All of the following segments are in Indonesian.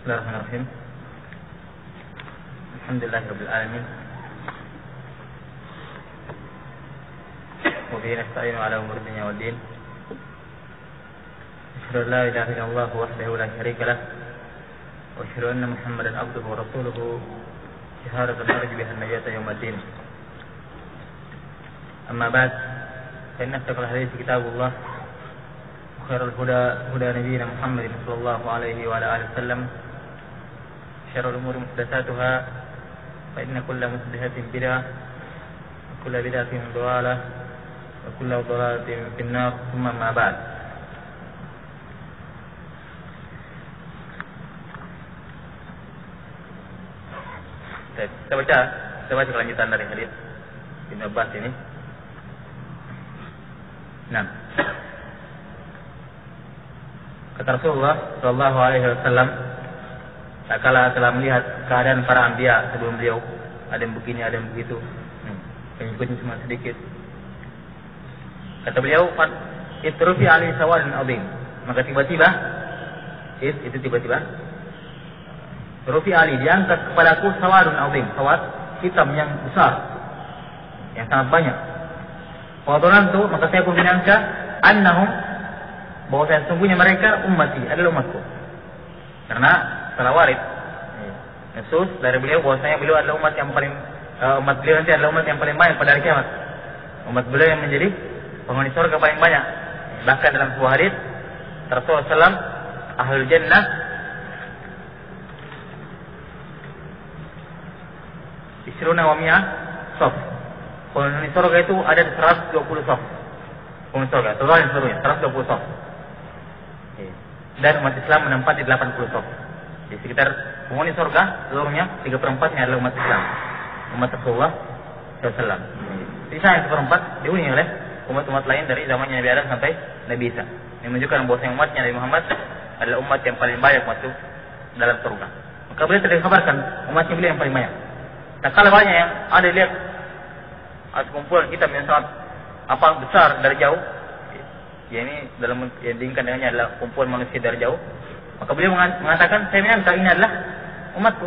Bismillahirrahmanirrahim. Alhamdulillahirabbil alamin. Wa bihi nasta'inu ala umuri dunya wad din. Asyhadu an la ilaha illallah wahdahu la syarika lah wa asyhadu anna Muhammadan abduhu wa rasuluhu syahadatan narju biha an-najata yaumiddin. Amma ba'd, fa inna asdaqal hadits kitabullah wa khairul huda nabiyyina Muhammadin sallallahu alaihi wa ala alihi wasallam. Syarrul umuri muhdatsatuha fa inna kulla muhdatsatin bid'ah wa kulla bid'atin dhalalah wa kulla dhalalatin finnar. Tsumma ma ba'd. Kita baca kelanjutan dari hadis Ibnu Abbas ini. Nah, kata Rasulullah sallallahu alaihi wasallam, tak kala telah melihat keadaan para anbiya sebelum beliau, ada yang begini, ada yang begitu, pengikutnya cuma sedikit. Kata beliau, "Itrufi ali sawadun azim." Maka tiba-tiba Rufi ali, diangkat kepadaku sawadun azim, sawad hitam yang besar, yang sangat banyak. Fadhalantu, maka saya pun menyangka annahum, bahwa saya sungguhnya mereka ummati, adalah umatku. Karena salah warid Yesus dari beliau bahwasanya beliau adalah umat yang paling umat beliau nanti adalah umat yang paling banyak pada hari kiamat. Umat beliau yang menjadi penghuni surga paling banyak. Bahkan dalam sebuah hadis Rasulullah SAW, ahlul jannah isruna wa mi'ah shaf. Penghuni surga itu ada 120 shaf. Penghuni surga, total yang seluruhnya 120 shaf. Dan umat Islam menempati 80 shaf. Di sekitar penghuni surga seluruhnya 3/4-nya adalah umat Islam, umat Rasulullah SAW. Sisa yang 1/4 dihuni oleh umat-umat lain dari zamannya Nabi Adam sampai Nabi Isa. Ini menunjukkan bahwa umatnya Nabi Muhammad adalah umat yang paling banyak masuk dalam surga. Maka beliau telah dikabarkan umatnya beliau yang paling banyak. Nah, kalau banyak yang ada lihat ada kumpulan hitam yang sangat besar dari jauh, ya ini dalam yang diinginkan dengannya adalah kumpulan manusia dari jauh. Maka beliau mengatakan, saya menyangka ini adalah umatku.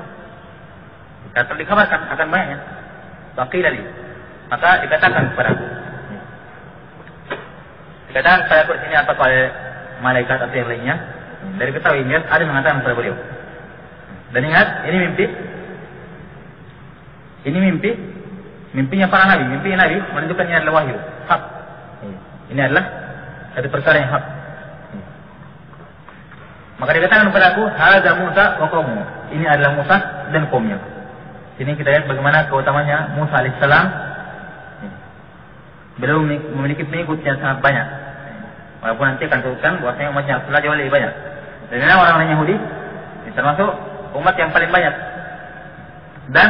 Karena dikabarkan akan banyaknya. Baqila li. Maka dikatakan kepadaku. Dikatakan kepadaku di sini atau oleh malaikat atau yang lainnya. Dari ketahui ingat ada yang mengatakan kepada beliau. Dan ingat, ini mimpi. Ini mimpinya para nabi. Mimpi nabi menunjukkan ini adalah wahyu, hak. Ini adalah satu perkara yang hak. Maka dikatakan kepada aku, hadza Musa wa qaumuhu. Ini adalah Musa dan kaumnya. Sini kita lihat bagaimana keutamanya Musa alaihissalam. Beliau memiliki pengikut yang sangat banyak. Walaupun nanti akan disebutkan bahwasanya umatnya Rasulullah jauh lebih banyak. Dan ini orang-orang Yahudi termasuk umat yang paling banyak. Dan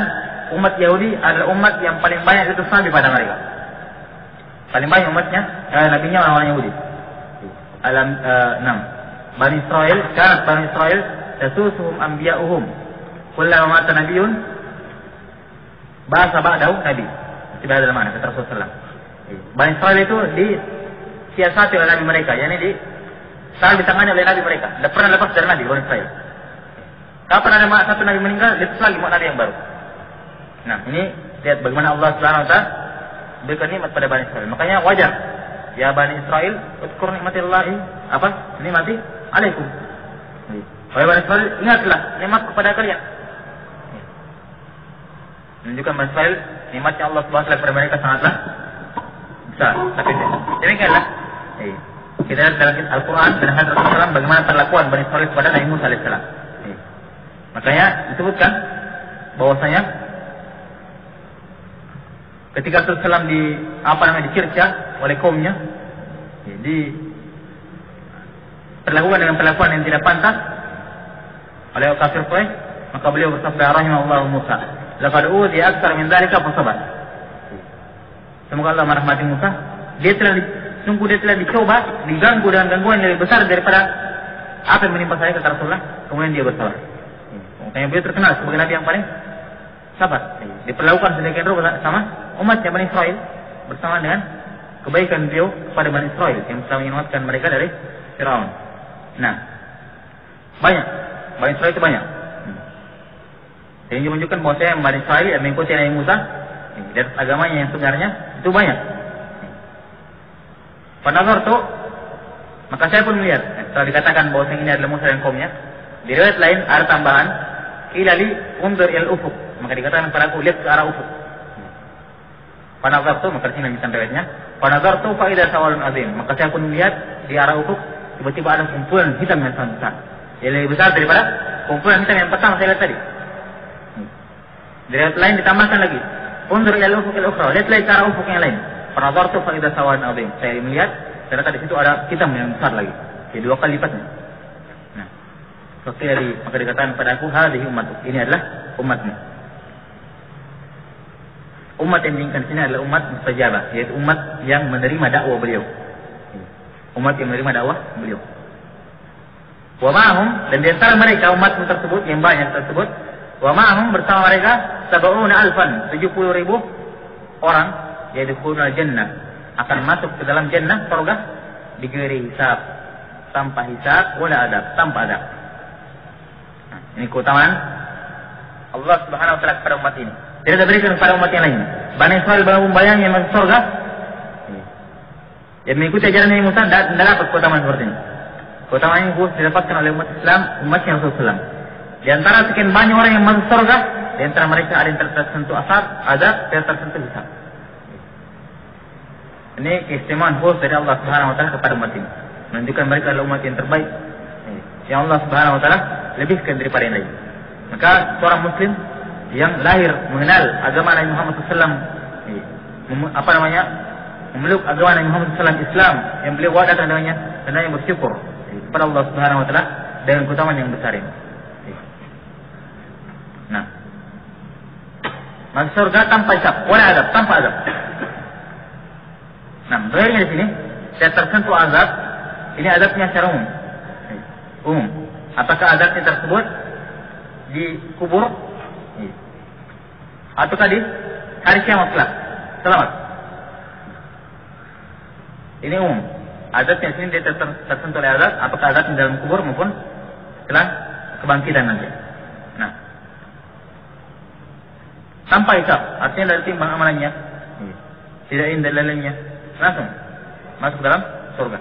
umat Yahudi adalah umat yang paling banyak itu nabi pada mereka. Paling banyak umatnya, nabinya orang-orang Yahudi. Bani Israel, kanat Bani Israel tasusuhum anbiya'uhum. Kullama mata nabiyyun ba'atha ba'dahu nabi. Tidak ada mana kata Rasulullah. Bani Israel itu disiasati oleh nabi mereka, yakni selalu ditangani oleh nabi mereka. Tidak pernah lepas dari nabi Bani Israel. Kapan ada satu nabi meninggal, itu lagi mau nabi yang baru. Nah, ini lihat bagaimana Allah Subhanahu wa taala berikan nikmat pada Bani Israel. Makanya wajar, ya Bani Israel, uzkur nikmatillahi nikmati alaikum. Wahai Bani Israel, ingatlah nikmat kepada kalian. Menunjukkan Bani Israel nikmatnya Allah Subhanahu wa taala kepada mereka sangatlah besar. Tapi demikianlah kita lihat dalam Al-Quran dan hadis Rasulullah bagaimana perlakuan Bani Israel kepada Nabi Musa alaihissalam. Makanya disebutkan bahwasanya ketika Rasulullah dicerca oleh kaumnya, perlakuan dengan perlakuan yang tidak pantas oleh kafir Quraisy, maka beliau bersabda rahimahullahu Musa, laqad uziya aktsar min dzalika fasabar. Semoga Allah merahmati Musa, dia telah dicoba, diganggu dengan gangguan yang lebih besar daripada apa yang menimpa saya, kata Rasulullah, kemudian dia bersabar. Makanya beliau terkenal sebagai nabi yang paling sabar. Diperlakukan sedemikian rupa sama umatnya Bani Israel bersama dengan kebaikan beliau kepada Bani Israel yang telah menyelamatkan mereka dari Firaun. Nah, banyak Bani Israel itu banyak. Ini menunjukkan bahwa saya Bani Israil dan mengikuti Nabi Musa dan agamanya yang sebenarnya itu banyak. Penazar tu, maka saya pun melihat. Setelah dikatakan bahwa ini adalah Musa dan kaumnya, di riwayat lain ada tambahan, ilali undur il ufuk. Maka dikatakan kepada aku, lihat ke arah ufuk. Penazar tu, maka di sini lanjutan riwayatnya. Penazar tu faidah sawalun azim. Maka saya pun melihat di arah ufuk, tiba-tiba ada kumpulan hitam yang sangat besar. Yang lebih besar daripada kumpulan hitam yang pertama saya lihat tadi. Di riwayat lain ditambahkan lagi, undur il ufuk il ukhra. Lihat lagi ke arah ufuk yang lain. Penazar tu faidah sawalun azim. Saya melihat, ternyata di situ ada hitam yang besar lagi. Jadi 2 kali lipatnya. Nah, maka dikatakan padaku, hadhihi umat. Ini adalah umatmu. Umat yang diinginkan sini adalah umat mustajabah, yaitu umat yang menerima dakwah beliau. Umat yang menerima dakwah beliau. Wa ma'hum, dan di antara mereka umat tersebut yang banyak tersebut, wa ma'hum bersama mereka 70,000 orang, yaitu kunal jannah, akan masuk ke dalam jannah surga bighairi hisab, tanpa hisab wala adab, tanpa adab. Nah, ini keutamaan Allah Subhanahu wa taala kepada umat ini. Tidak diberikan kepada umat yang lain. Bani Israil belum bayang yang masuk surga. Yang mengikuti ajaran Nabi Musa tidak dapat keutamaan seperti ini. Keutamaan ini khusus didapatkan oleh umat Islam, umat yang Rasulullah. Di antara sekian banyak orang yang masuk surga, di antara mereka ada yang tersentuh azab, dan tersentuh hisab. Ini keistimewaan khusus dari Allah Subhanahu wa taala kepada umat ini. Menunjukkan mereka adalah umat yang terbaik yang Allah Subhanahu wa taala lebihkan daripada yang lain. Maka seorang muslim yang lahir mengenal agama Nabi Muhammad SAW, memeluk agama Nabi Muhammad SAW, Islam yang beliau wadakan dengannya, hendaknya bersyukur kepada Allah Subhanahu wa taala dengan keutamaan yang besar ini. Nah, masuk surga tanpa hisab, wala adab, tanpa azab. Nah, berakhirnya di sini saya tersentuh azab. Ini azabnya secara umum. Apakah azabnya tersebut di kubur atau tadi hari kiamat kelak? Selamat. Ini umum. Azabnya di sini dia tersentuh oleh azab, apakah azab di dalam kubur maupun setelah kebangkitan nanti. Nah, tanpa hisab, artinya dari timbang amalannya, tidak indah lainnya, langsung masuk dalam surga.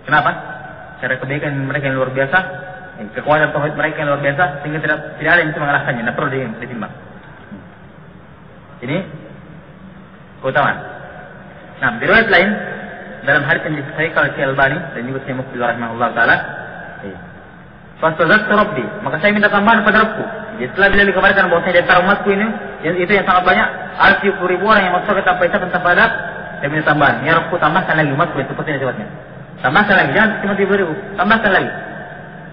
Kenapa? Cara kebaikan mereka yang luar biasa, kekuatan tauhid mereka yang luar biasa, sehingga tidak ada yang bisa mengalahkannya, tidak perlu ditimbang. Ini keutamaan. Nah, di riwayat lain dalam hadits yang disahihkan oleh Al-Albani dan juga Syekh Muqbil rahimahullah taala, "Fastazaktu Rabbi," maka saya minta tambahan pada Rabbku. Jadi setelah beliau dikabarkan bahwa saya di antara umatku ini, itu yang sangat banyak, 70,000 orang yang masuk ke tanpa hisab dan tanpa adab, saya minta tambahan. Ya Rabbku, tambahkan lagi umatku yang seperti ini sifatnya. Tambahkan lagi, jangan cuma 70,000, tambahkan lagi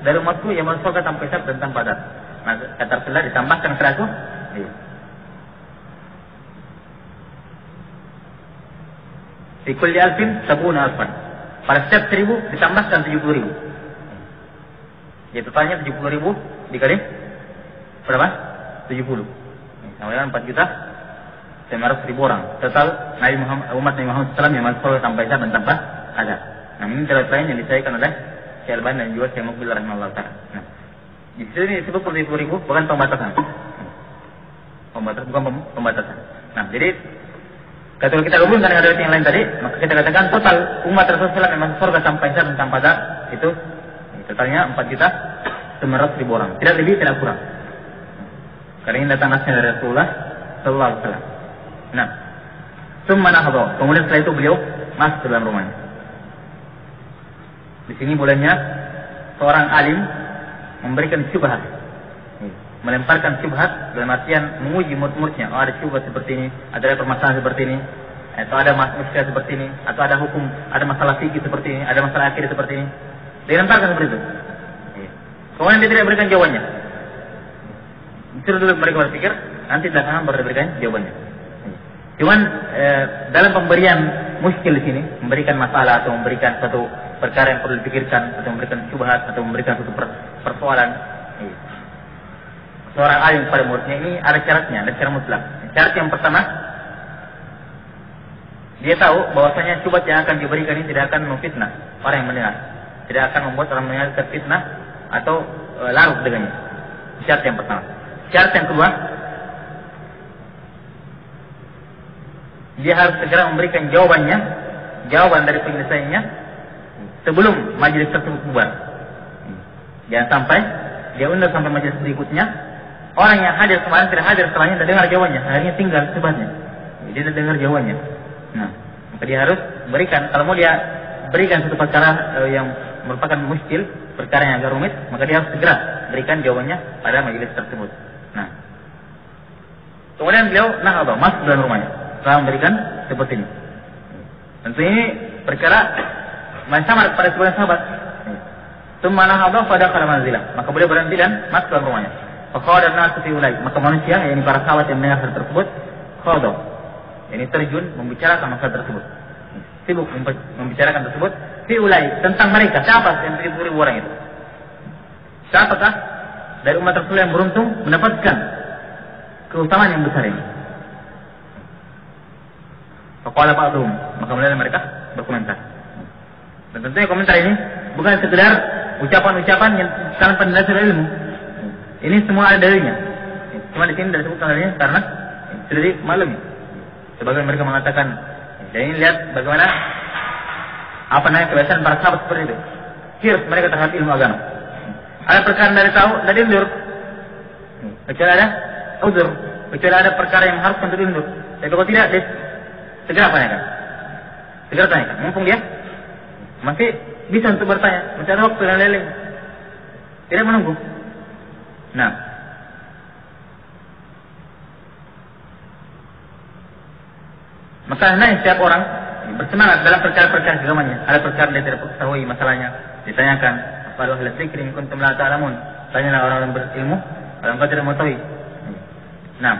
dari umatku yang masuk ke tanpa hisab dan tanpa adab. Maka kata Rasulullah ditambahkan kepada aku. Di kulli alfin sab'una alfan. Pada setiap 1,000 ditambahkan 70,000. Jadi totalnya 70,000 dikali berapa? 70. Sama dengan 4.900.000 orang. Total umat Nabi Muhammad SAW yang masuk tanpa hisab dan tanpa adab. Nah, ini terus lain yang disahihkan oleh Syekh Al-Albani dan juga Syekh Muqbil rahimahullah taala. Nah, di sini disebut 70,000 bukan pembatasan. Bukan pembatasan. Nah, jadi kalau kita gabungkan dengan riwayat yang lain tadi, maka kita katakan total umat Rasulullah yang masuk surga tanpa hisab dan tanpa adab itu totalnya 4.900.000 orang. Tidak lebih, tidak kurang. Karena ini datang nasnya dari Rasulullah sallallahu alaihi wasallam. Nah, summa nahadha. Kemudian setelah itu beliau masuk ke dalam rumahnya. Di sini bolehnya seorang alim memberikan syubhat, melemparkan syubhat dalam artian menguji murid-muridnya. Oh, ada syubhat seperti ini, ada permasalahan seperti ini, atau ada masalah seperti ini, atau ada hukum, ada masalah fikih seperti ini, ada masalah akidah seperti ini. Dilemparkan seperti itu. Kemudian dia tidak berikan jawabannya. Disuruh dulu mereka berpikir, nanti belakangan baru diberikan jawabannya. Cuman dalam pemberian muskil di sini, memberikan masalah atau memberikan satu perkara yang perlu dipikirkan, atau memberikan syubhat, atau memberikan satu persoalan, seorang alim pada muridnya ini ada syaratnya, ada syarat mutlak. Syarat yang pertama, dia tahu bahwasanya syubhat yang akan diberikan ini tidak akan memfitnah orang yang mendengar, tidak akan membuat orang mendengar terfitnah atau larut dengannya. Syarat yang pertama. Syarat yang kedua, dia harus segera memberikan jawaban dari penyelesaiannya sebelum majelis tersebut bubar. Jangan sampai dia undur sampai majelis berikutnya, orang yang hadir kemarin tidak hadir setelahnya tidak dengar jawabannya, akhirnya tinggal sebatnya, dia tidak dengar jawabannya. Nah, maka dia harus berikan, kalau mau dia berikan satu perkara yang merupakan muskil, perkara yang agak rumit, maka dia harus segera berikan jawabannya pada majelis tersebut. Nah, kemudian beliau masuk dalam rumahnya setelah memberikan seperti ini. Tentu ini perkara sama pada sebagian sahabat. Tsumma nahadha fa dakhala manzilah. Maka beliau berhenti dan masuk dalam rumahnya. Fa qala an-nasu fi ulai. Maka manusia, yakni para sahabat yang mendengar hal tersebut, khada, yakni terjun membicarakan masalah tersebut. Sibuk membicarakan tersebut fi ulai, tentang mereka. Siapa yang 1000 orang itu? Siapakah dari umat Rasul yang beruntung mendapatkan keutamaan yang besar ini? Faqala ba'dhum, maka mulai mereka berkomentar. Dan tentunya komentar ini bukan sekedar ucapan-ucapan yang tanpa dasar ilmu. Ini semua ada dalilnya. Cuma di sini tidak disebutkan dalilnya karena sudah dimaklumi. Sebagian mereka mengatakan, dan ini lihat bagaimana kebiasaan para sahabat seperti itu. Hirs mereka terhadap ilmu agama. Ada perkara dari tahu, dari undur. Kecuali ada uzur, kecuali ada perkara yang harus untuk diundur. Tapi kalau tidak, segera tanyakan. Mumpung dia masih bisa untuk bertanya, masih ada waktu dan lain-lain. Tidak menunggu. Nah, maka setiap orang bersemangat dalam perkara-perkara agamanya. Ada perkara yang tidak ketahui masalahnya, ditanyakan. Kalau ahli dzikri in kuntum la ta'lamun, tanyalah orang-orang berilmu kalau engkau tidak mengetahui. Nah,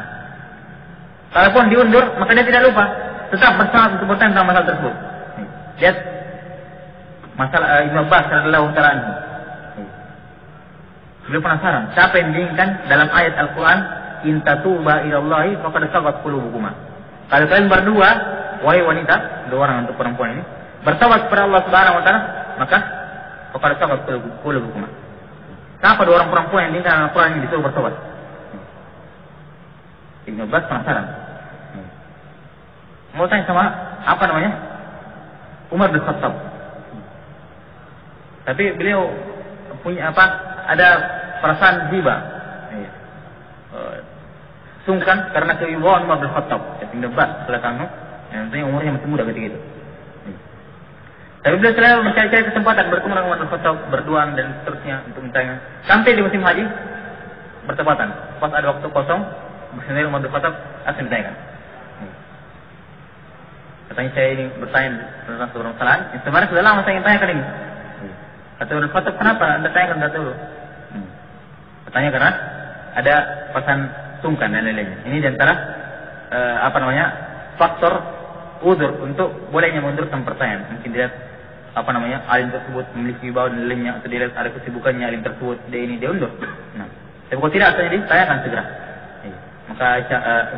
kalaupun diundur, maka dia tidak lupa, tetap bersemangat untuk bertanya tentang masalah tersebut. Lihat masalah Ibnu Abbas radhiyallahu ta'ala anhu. Beliau penasaran, siapa yang diinginkan dalam ayat Al-Quran, in tatuba ilallahi faqad sagat qulubukuma. Kalau kalian berdua, wahai wanita, dua orang untuk perempuan ini, bertaubat kepada Allah Subhanahu wa taala, maka faqad sagat qulubukuma. Siapa dua orang perempuan yang diinginkan dalam Al-Quran ini disuruh bertaubat? Ibnu Abbas penasaran. Mau tanya sama Umar bin Khattab. Tapi beliau punya ada perasaan jiba, sungkan karena kewibawaan Umar bin Khattab. Ibnu Abbas belakangnya, yang tentunya umurnya masih muda ketika itu. Tapi beliau selalu mencari-cari kesempatan bertemu dengan Umar bin Khattab, berduaan dan seterusnya untuk bertanya. Sampai di musim haji bertepatan, pas ada waktu kosong, bersendiri Umar bin Khattab akan ditanyakan. Katanya saya ini bertanya tentang sebuah masalah. Sebenarnya sudah lama saya ingin tanyakan ini. Kata Umar bin Khattab, kenapa anda tanyakan dulu? Katanya karena ada perasaan sungkan dan lain-lainnya. Ini diantara faktor udzur untuk bolehnya mengundurkan pertanyaan. Mungkin dilihat alim tersebut memiliki wibawa dan lainnya, atau dilihat ada kesibukannya alim tersebut, dia diundur. Nah, tapi kalau tidak, asalnya ditanyakan segera. Maka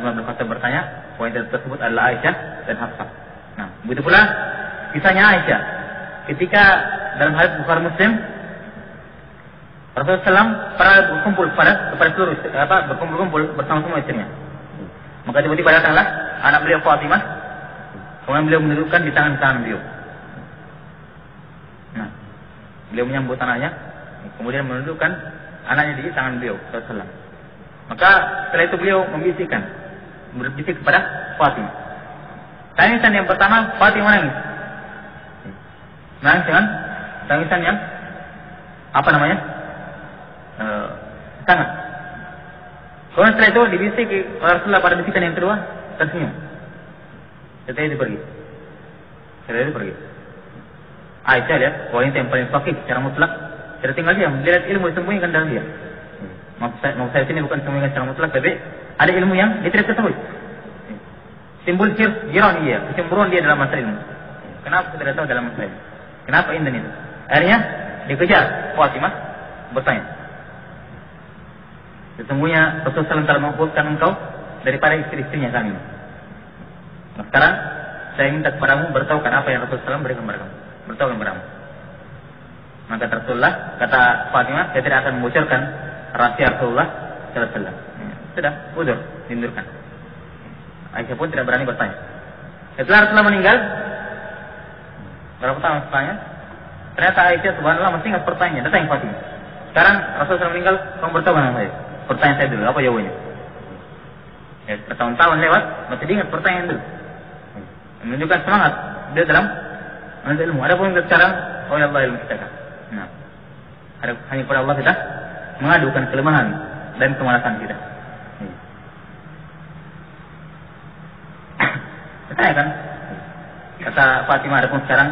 Umar bin Khattab bertanya, wanita tersebut adalah Aisyah dan Hafsah. Nah, begitu pula kisahnya Aisyah. Ketika dalam hadits Bukhari Muslim, Rasulullah SAW pernah berkumpul kepada seluruh berkumpul bersama semua istrinya. Maka tiba-tiba datanglah anak beliau Fatimah, kemudian beliau mendudukkan di tangan beliau. Nah, beliau menyambut anaknya, kemudian menundukkan anaknya di tangan beliau Rasulullah. Maka setelah itu beliau berbisik kepada Fatimah. Tangisan yang pertama, Fatimah nangis. Nangis dengan tangisan yang sangat. Kemudian setelah itu dibisik Rasulullah pada bisikan yang kedua, tersenyum. Setelah itu pergi. Aisyah lihat, wanita yang paling fakih secara mutlak, tidak tinggal diam, dia lihat ilmu disembunyikan dalam dia. Maksud saya sini bukan disembunyikan secara mutlak, tapi ada ilmu yang dia tidak ketahui. Timbul jiran dia, kecemburuan dia dalam masalah ilmu. Kenapa saya tidak tahu dalam masalah ilmu? Kenapa ini dan itu? Akhirnya dikejar Fatimah bertanya. Sesungguhnya Rasulullah SAW telah menghapuskan engkau daripada istri-istrinya kami. Nah, sekarang saya minta kepadamu beritahukan apa yang Rasulullah SAW berikan kepada kamu. Beritahukan kepadamu. Maka Rasulullah kata Fatimah, saya tidak akan membocorkan rahasia Rasulullah SAW. sudah udzur, diundurkan. Aisyah pun tidak berani bertanya. Setelah Rasulullah meninggal, berapa tahun setelahnya, ternyata Aisyah subhanallah masih ingat pertanyaannya, datang Fatimah. Sekarang Rasulullah meninggal, kamu bertanya dengan saya. Pertanyaan saya dulu, apa jawabannya? Ya, bertahun-tahun lewat, masih diingat pertanyaan dulu. Menunjukkan semangat dia dalam menuntut ilmu. Adapun sekarang, oh ya Allah ilmu kita kan. Nah, hanya kepada Allah kita mengadukan kelemahan dan kemalasan kita. Saya kan, kata Fatimah, adapun sekarang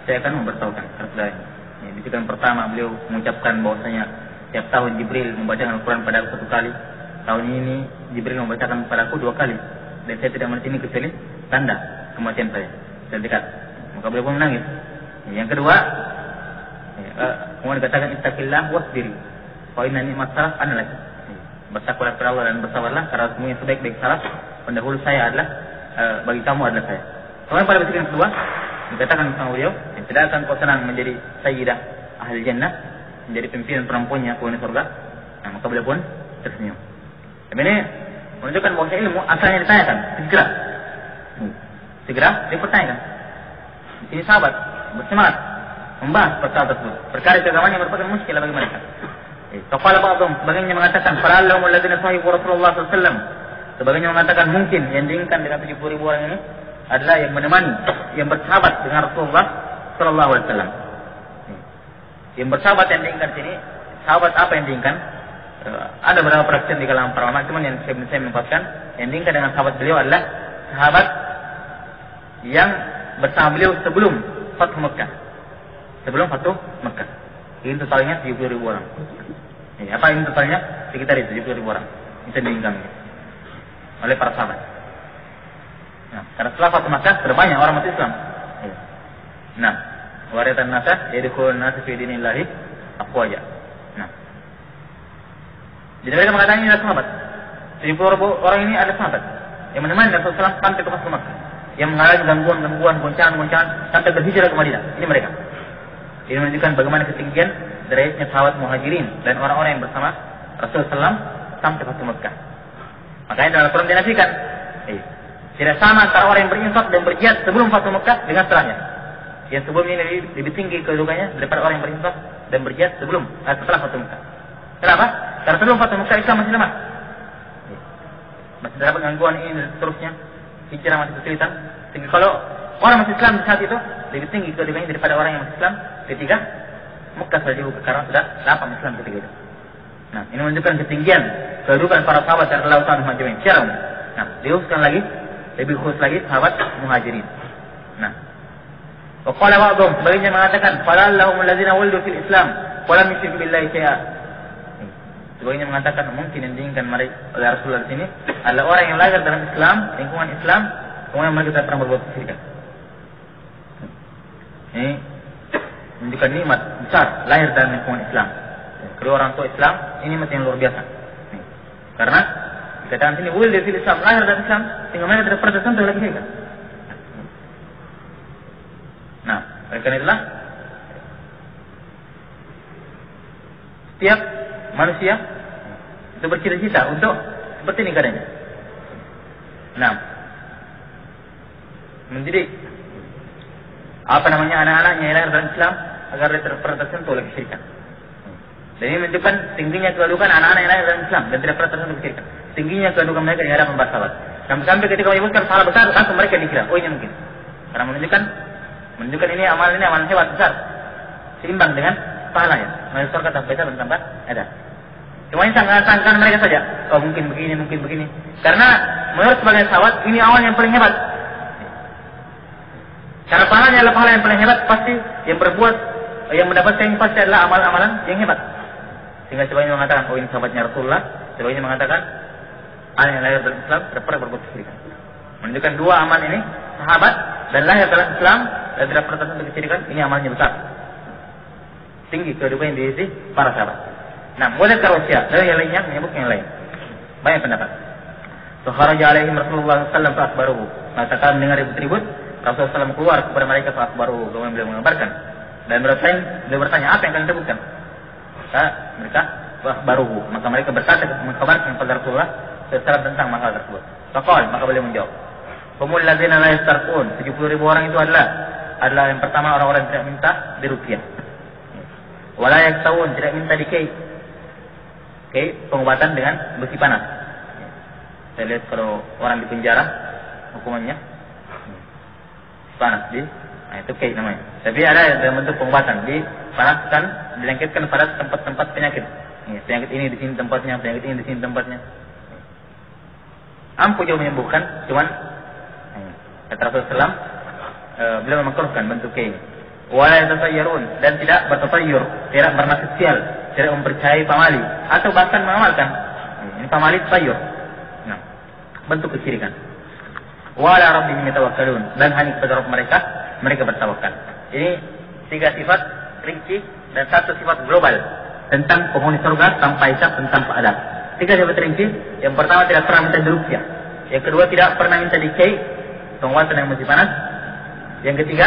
saya akan memberitahukan kepada ini. Di yang pertama beliau mengucapkan bahwasanya tiap tahun Jibril membacakan Al-Quran pada aku 1 kali. Tahun ini Jibril membacakan kepada aku 2 kali. Dan saya tidak melihat ini kecuali tanda kematian saya terdekat. Maka beliau pun menangis. Yang kedua, kemudian dikatakan ittaqillah wasbir. Fa inna ni'mat salaf ana lak. Bertakwalah kepada Allah dan bersabarlah karena semuanya sebaik-baik salaf pendahulu saya adalah bagi kamu adalah saya. Kemudian pada bisikan kedua dikatakan sama beliau, tidak akan kau senang menjadi sayyidah ahli jannah, menjadi pimpinan perempuannya penghuni surga. Nah, maka beliau pun tersenyum. Ini menunjukkan bahwa ilmu asalnya ditanyakan, segera dipertanyakan. Ini sahabat bersemangat membahas perkara tersebut. Perkara keagamaan yang merupakan muskil bagi mereka. Faqala ba'dhum, sebagiannya mengatakan, "Fara'allahum alladziina sahibu Rasulullah sallallahu alaihi wasallam." Sebagiannya mengatakan mungkin yang diinginkan dengan 70.000 orang ini adalah yang menemani, yang bersahabat dengan Rasulullah sallallahu alaihi wasallam. Yang bersahabat yang diinginkan sini, sahabat apa yang diinginkan? Ada beberapa perhatian di kalangan para ulama, cuman yang saya menempatkan yang diinginkan dengan sahabat beliau adalah sahabat yang bersama beliau sebelum Fathu Mekah. Sebelum Fathu Mekah. Ini totalnya 70.000 orang. Apa ini totalnya? Sekitar itu 70.000 orang. Itu diinginkan oleh para sahabat. Nah, karena setelah Fathu Makkah sudah banyak orang masuk Islam. Nah, waratan nasa yadkhulun nas fi dinillahi afwaja. Nah. Jadi mereka mengatakan ini adalah sahabat. 70.000 orang ini adalah sahabat yang menemani Rasulullah sampai ke Fathu Makkah, yang mengalami gangguan-gangguan, goncangan-goncangan sampai berhijrah ke Madinah. Ini mereka. Ini menunjukkan bagaimana ketinggian derajatnya sahabat Muhajirin dan orang-orang yang bersama Rasulullah SAW sampai Fathu Makkah. Makanya dalam Al-Quran dinafikan, tidak sama antara orang yang berinfak dan berjihad sebelum Fathu Mekah dengan setelahnya. Yang sebelum ini lebih tinggi kedudukannya daripada orang yang berinfak dan berjihad setelah Fathu Mekah. Kenapa? Karena sebelum Fathu Mekah Islam masih lemah. Masih dapat gangguan ini dan seterusnya. Hijrah masih kesulitan. Sehingga kalau orang masih Islam di saat itu lebih tinggi kedudukannya daripada orang yang masih Islam ketika Mekah sudah dibuka, karena sudah lapang Islam ketika itu. Nah, ini menunjukkan ketinggian kedudukan para sahabat radhiyallahu anhum majma'in. Nah, diuruskan lagi lebih khusus lagi sahabat Muhajirin. Nah, wa qala ba'dhum, sebagiannya mengatakan falallahum alladzina wulidu fil Islam wa lam yusyriku billahi syai'a. Sebagiannya mengatakan mungkin yang diinginkan oleh Rasulullah di sini adalah orang yang lahir dalam Islam, lingkungan Islam, kemudian mereka tidak pernah berbuat kesyirikan. Ini menunjukkan nikmat besar lahir dalam lingkungan Islam. Kedua orang tua Islam ini nikmat yang luar biasa. Karena dikatakan sini wulidu fil Islam, lahir dalam Islam, sehingga mereka tidak pernah tersentuh oleh kesyirikan. Nah, oleh karena itulah setiap manusia itu bercita-cita untuk seperti ini keadaannya. Nah, mendidik anak-anaknya yang lahir dalam Islam agar dia tidak pernah tersentuh oleh kesyirikan. Dan ini menunjukkan tingginya kedudukan anak-anak yang lahir dalam Islam dan tidak pernah tersentuh kesyirikan. Tingginya kedudukan mereka di hadapan para sahabat. Sampai ketika menyebutkan salah besar, langsung mereka dikira, oh ini mungkin. Karena menunjukkan ini amalan hebat besar, seimbang dengan pahalanya. Masuk surga tanpa hisab dan tanpa adab. Cuma ini sangkaan mereka saja. Oh mungkin begini. Karena menurut sebagian sahabat ini awal yang paling hebat. Karena pahalanya adalah pahala yang paling hebat, pasti yang berbuat, yang mendapatkan yang pasti adalah amalan-amalan yang hebat. Sehingga sebagian mengatakan, oh ini sahabatnya Rasulullah. Sebagian mengatakan, anak yang lahir dalam Islam tidak pernah berbuat kesyirikan. Menunjukkan dua amal ini, sahabat dan lahir dalam Islam dan tidak pernah tersentuh kesyirikan, ini amalnya besar. Tinggi kedudukan yang diisi para sahabat. Nah, mulai Rusia dari yang lainnya menyebut yang lain. Banyak pendapat. Kharaja alaihim Rasulullah sallallahu alaihi wasallam fa akhbaruhu. Maka mendengar ribut-ribut, Rasulullah SAW keluar kepada mereka fa akhbaruhu, kemudian beliau mengabarkan. Dan beliau bertanya, apa yang kalian sebutkan? Mereka baruhu. Maka mereka berkata mengkabarkan kepada Rasulullah SAW tentang masalah tersebut. Faqal, maka beliau menjawab, humul ladzina la yastarqun. 70.000 orang itu adalah yang pertama orang-orang yang tidak minta diruqyah. Wala yaktawun, tidak minta dikei. Pengobatan dengan besi panas. Saya lihat kalau orang di penjara hukumannya panas itu kei namanya. Tapi ada dalam bentuk pengobatan, dipanaskan, dilengketkan pada tempat-tempat penyakit. Penyakit ini di sini tempatnya, penyakit ini di sini tempatnya. Ampuh jauh menyembuhkan, cuman kata Rasulullah beliau mengkeluhkan bentuk kei. Wala yatasayyarun, dan tidak bertasayyur, tidak bernasisial, tidak mempercayai pamali atau bahkan mengamalkan. Ini pamali tasayyur. Nah, bentuk kesyirikan. Wala rabbihim yatawakkalun, dan hanya kepada Rabb mereka bertawakal. Ini 3 sifat rinci dan 1 sifat global tentang penghuni surga tanpa hisab dan tanpa adab. 3 sifat rinci. Yang pertama tidak pernah minta diruqyah. Yang kedua tidak pernah minta dikei, pengobatan yang masih panas. Yang ketiga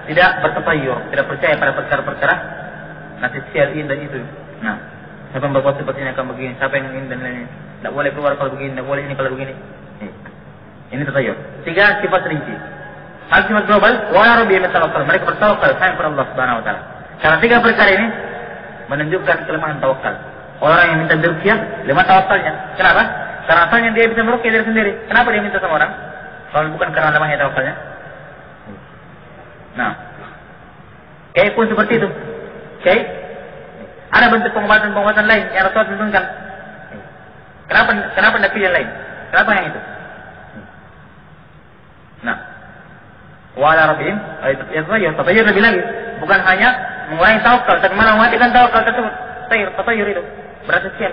tidak bertasayyur, tidak percaya pada perkara-perkara nasisial ini dan itu. Nah, siapa yang berbuat seperti ini akan begini, siapa yang ini dan lain-lain. Tidak boleh keluar kalau begini, tidak boleh ini kalau begini. Ini tasayyur. 3 sifat rinci. Hal sifat global, wala rabbihim yatawakkal. Mereka bertawakal hanya kepada Allah Subhanahu wa taala. Karena 3 perkara ini menunjukkan kelemahan tawakal. Orang yang minta diruqyah, lemah tawakalnya. Kenapa? Karena asalnya dia bisa meruqyah diri sendiri. Kenapa dia minta sama orang? Kalau bukan karena lemahnya tawakalnya. Nah, kayak pun seperti itu. Kayak ada bentuk pengobatan lain yang Rasul tentukan. Kenapa tidak pilih yang lain? Kenapa yang itu? Nah, wala rabbihim tasayyur lebih lagi. Bukan hanya mengurangi tawakal, tapi malah mematikan tawakal tersebut. Tasayyur itu berarti sial.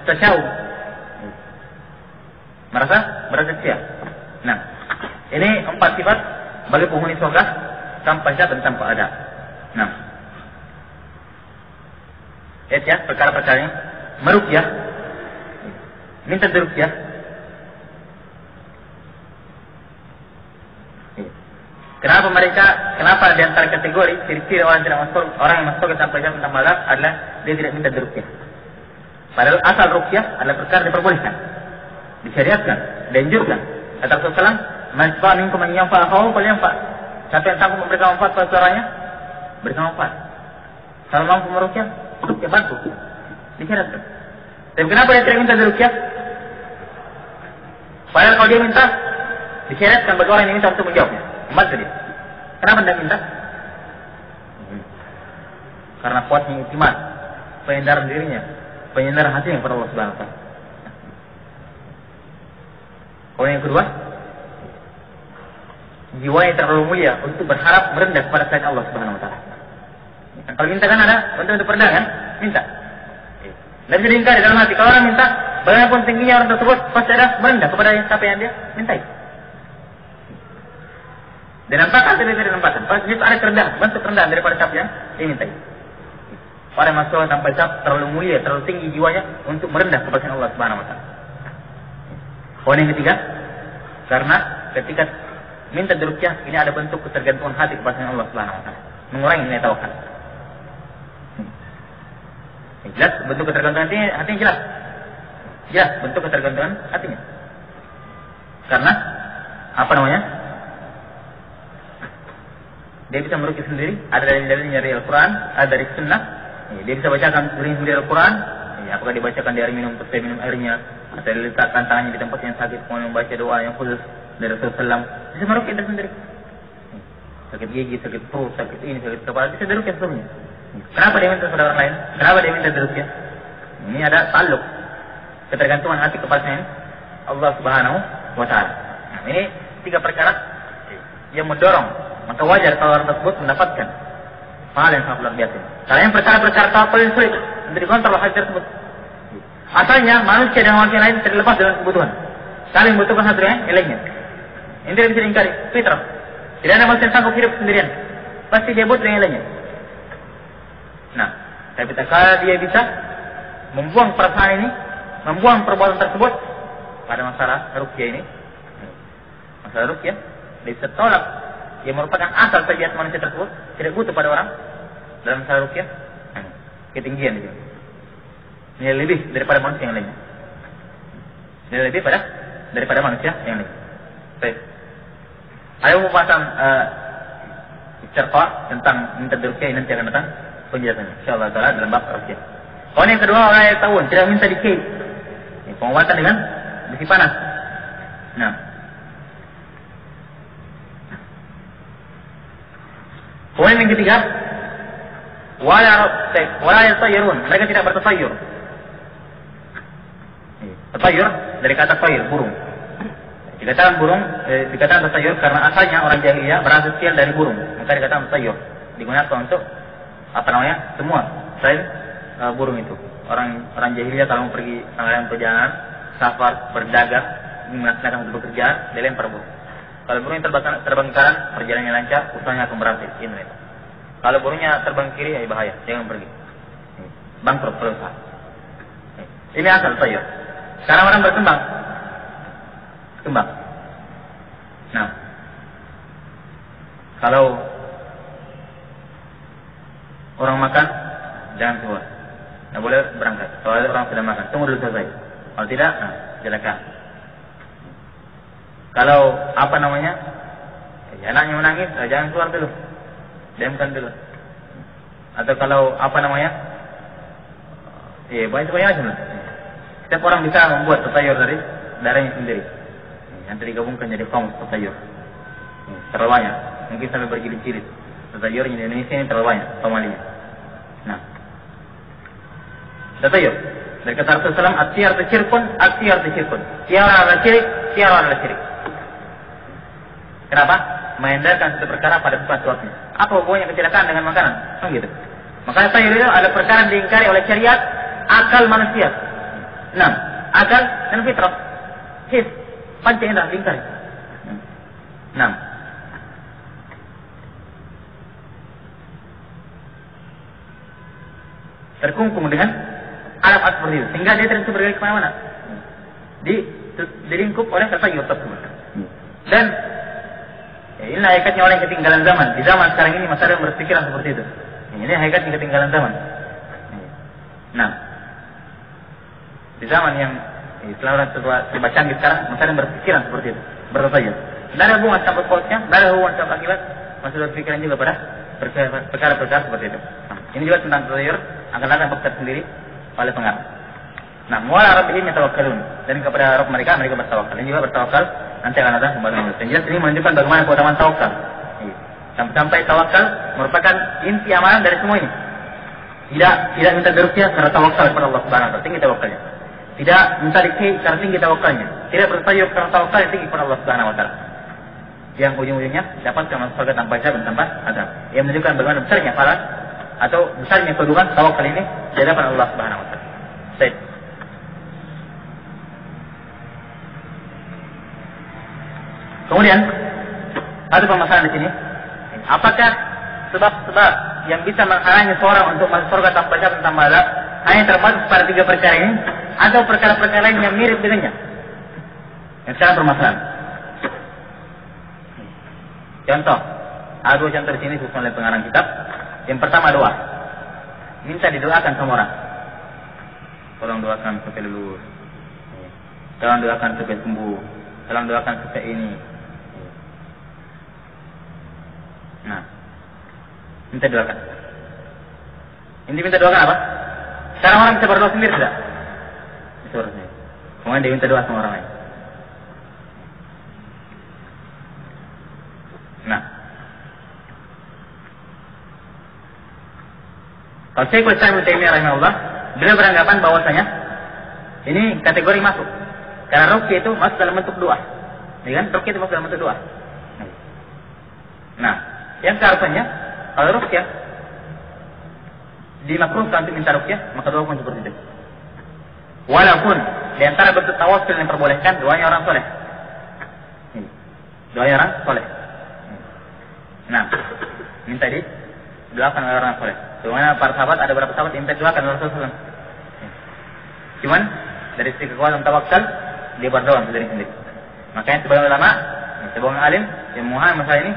Tasyawum. Merasa berarti sial. Nah, ini 4 sifat bagi penghuni surga tanpa hisab dan tanpa adab. Nah, lihat ya perkara-perkaranya. Meruqyah, minta diruqyah. Kenapa di antara kategori ciri-ciri orang yang tidak masuk, orang yang masuk tanpa hisab dan tanpa adab adalah dia tidak minta diruqyah. Padahal asal ruqyah adalah perkara diperbolehkan, disyariatkan, dianjurkan. Kata Rasulullah, "Man istata'a minkum an yanfa'a akhahu falyanfa'." Siapa yang sanggup memberikan manfaat pada saudaranya, berikan manfaat. Kalau mampu meruqyah, ya bantu. Disyariatkan. Tapi kenapa dia tidak minta diruqyah? Padahal kalau dia minta, disyariatkan bagi orang yang minta untuk menjawabnya. Membantu dia. Kenapa tidak minta? Karena kuatnya iktimat, penyandaran dirinya, penyandaran hatinya kepada Allah Subhanahu wa taala. Poin yang kedua, jiwa yang terlalu mulia untuk berharap merendah kepada selain Allah Subhanahu wa taala. Kalau minta kan ada untuk perendah kan? Minta. Dan bisa diingkari dalam hati. Kalau orang minta, bagaimanapun tingginya orang tersebut pasti ada merendah kepada siapa yang dia mintai. Dan nampakkan atau tidak nampakkan, pasti ada kerendahan, bentuk kerendahan daripada siapa yang dimintai. Orang masuk tanpa hisab terlalu mulia, terlalu tinggi jiwanya untuk merendah kepada Allah Subhanahu wa taala. Poin yang ketiga, karena ketika minta diruqyah ini ada bentuk ketergantungan hati kepada Allah Subhanahu wa taala, mengurangi nilai tawakal. Jelas bentuk ketergantungan hatinya jelas. Jelas bentuk ketergantungan hatinya. Karena apa namanya? Dia bisa meruqyah sendiri, ada dalil-dalilnya dari Al-Qur'an, ada dari Sunnah. Dia bisa bacakan sendiri Al-Quran. Apakah dibacakan di air minum, terus minum airnya, atau diletakkan tangannya di tempat yang sakit, kemudian membaca doa yang khusus dari Rasulullah SAW. Bisa meruqyah itu sendiri. Sakit gigi, sakit perut, sakit ini, sakit kepala, bisa diruqyah semuanya. Kenapa dia minta kepada orang lain? Kenapa dia minta diruqyah? Ini ada taluk, ketergantungan hati kepada Allah Subhanahu wa taala. Ini 3 perkara yang mendorong. Maka wajar kalau orang tersebut mendapatkan hal yang sangat luar biasa. Karena yang perkara-perkara tawakal yang sulit untuk dikontrol hal tersebut. Asalnya manusia dan manusia lain terlepas dengan kebutuhan, saling membutuhkan satu yang lainnya. Ini tidak bisa diingkari, fitrah. Tidak ada manusia yang sanggup hidup sendirian, pasti dia butuh yang lainnya. Nah, tapi kalau dia bisa membuang perasaan ini, membuang perbuatan tersebut pada masalah ruqyah ini, masalah ruqyah, dia bisa tolak. Yang merupakan asal tabiat manusia tersebut, tidak butuh pada orang dalam masalah ruqyah. ketinggian itu. Nilai lebih daripada manusia yang lainnya. Nilai lebih daripada manusia yang lain. Baik. Ayo pembahasan istirqa tentang minta diruqyah nanti akan datang penjelasannya. Insyaallah taala dalam bab ruqyah. Poin yang kedua, orang yang tahu tidak minta dikei. Pengobatan dengan besi panas. Nah. Poin yang ketiga, wala yatayyarun, mereka tidak bertasayyur. Tasayyur dari kata tayr, burung. Dikatakan burung, dikatakan tasayyur karena asalnya orang jahiliyah berasal dari burung. Maka dikatakan tasayyur. Digunakan untuk semua selain burung itu. Orang jahiliyah kalau mau pergi dalam perjalanan, safar, berdagang, melaksanakan pekerjaan, dia lempar burung. Kalau burungnya terbang kanan, perjalanannya lancar, usahanya akan berhasil. Ini. Kalau burungnya terbang kiri, ya bahaya, jangan pergi. Bangkrut perusahaan. Ini asal tasayyur. Sekarang orang berkembang. Nah, kalau orang makan, jangan keluar. Tidak boleh berangkat. Kalau ada orang sudah makan, tunggu dulu selesai. Kalau tidak, silakan. Kalau anaknya menangis, jangan keluar dulu. Diamkan dulu. Atau kalau banyak aja. Setiap orang bisa membuat tasayyur dari darahnya sendiri. Nanti digabungkan jadi kaum tasayyur. Terlalu banyak. Mungkin sampai berjilid-jilid. Tasayyur di Indonesia ini terlalu banyak pemalinya. Nah, tasayyur dari kata Rasulullah, at-tiyar syirkun, at-tiyar syirkun. Tiara adalah syirik. Kenapa? Menyandarkan satu perkara pada sesuatunya. Apa hubungannya kecelakaan dengan makanan? Kan gitu. Makanya tasayyur itu ada perkara yang diingkari oleh syariat, akal manusia. Nah, akal dan fitrah. Panca indera diingkari. Nah, terkungkung dengan alat seperti itu, sehingga dia tidak bisa bergerak kemana-mana. Dilingkup oleh tasayyur tersebut. Dan inilah hakikatnya orang yang ketinggalan zaman. Di zaman sekarang ini masyarakat berpikiran seperti itu. Ini hakikatnya ketinggalan zaman. Nah, di zaman yang Islam serba canggih sekarang, masyarakat berpikiran seperti itu, bertasayyur. Tidak ada hubungan sama pautnya, tidak ada hubungan sama akibat, masih berpikiran juga pada perkara-perkara seperti itu. Nah, ini juga tentang tasayyur, akan datang bab sendiri oleh pengarang. Nah, muala rabbihim yatawakkalun, dan kepada Rabb mereka bertawakal. Ini juga bertawakal nanti akan datang pembahasan. Dan jelas ini menunjukkan bagaimana keutamaan tawakal. Sampai tawakal merupakan inti amalan dari semua ini. Tidak minta diruqyah karena tawakal kepada Allah Subhanahu wa taala, tinggi tawakalnya. Tidak minta dikei karena tinggi tawakalnya. Tidak bertasayyur karena tawakal yang tinggi kepada Allah Subhanahu wa taala. Yang ujung-ujungnya dapatkan masuk surga tanpa hisab dan tanpa azab. Yang menunjukkan bagaimana besarnya pahala atau besarnya kedudukan tawakal ini di hadapan Allah Subhanahu wa taala. Baik. Kemudian ada permasalahan di sini. Apakah sebab-sebab yang bisa menghalangi seorang untuk masuk surga tanpa hisab dan tanpa azab hanya terbatas pada 3 perkara ini, atau perkara-perkara lain yang mirip dengannya? Yang sekarang permasalahan. Contoh, ada 2 contoh di sini disusun oleh pengarang kitab. Yang pertama doa. Minta didoakan sama orang. Tolong doakan supaya lulus. Tolong doakan supaya sembuh. Tolong doakan supaya ini. Nah, minta doakan. Ini minta doakan apa? Sekarang orang bisa berdoa sendiri tidak? Bisa berdoa sendiri. Kemudian dia minta doa sama orang lain. Nah, kalau Syekhul Islam Ibnu Taimiyah rahimahullah, beliau beranggapan bahwasanya ini kategori masuk. Karena ruqyah itu masuk dalam bentuk doa. Ya kan? Ruqyah itu masuk dalam bentuk doa. Nah, yang seharusnya kalau ruqyah dimakruhkan untuk minta ruqyah, maka doa pun seperti itu. Walaupun di antara bentuk tawassul yang diperbolehkan doanya orang soleh. Doanya orang soleh. Nah, minta doakan oleh orang soleh. Bagaimana para sahabat, ada beberapa sahabat yang minta doakan oleh Rasulullah. Cuman dari sisi kekuatan tawakal dia berdoa sendiri-sendiri. Makanya sebagian ulama, sebagian alim yang memahami masalah ini,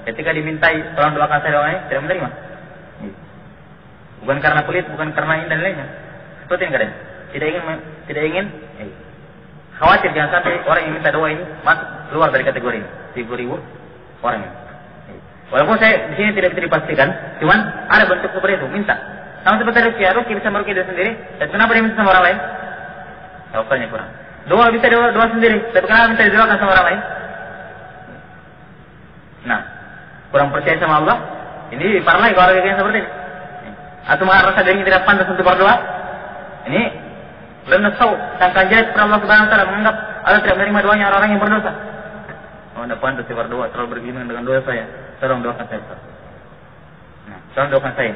ketika dimintai tolong doakan saya doa ini, tidak menerima. Bukan karena kulit, bukan karena ini dan lainnya. Seperti yang kadang. Tidak ingin khawatir jangan sampai orang yang minta doa ini masuk keluar dari kategori ini. 3.000 orang ini. Walaupun saya di sini tidak bisa dipastikan, cuman ada bentuk seperti itu, minta. Sama seperti ruqyah bisa meruqyah diri sendiri, dan kenapa dia minta sama orang lain? Tawakkalnya kurang. Doa bisa doa sendiri, tapi kenapa minta didoakan sama orang lain? Nah, kurang percaya sama Allah. Ini parah lagi kalau orang yang seperti ini. Atau merasa dirinya tidak pantas untuk berdoa. Ini belum tahu sangkaan jelek kepada Allah Subhanahu wa taala, menganggap Allah tidak menerima doanya orang-orang yang berdosa. Oh, tidak pantas berdoa, terlalu bergimana dengan doa saya. Tolong doakan saya. Nah, tolong doakan saya.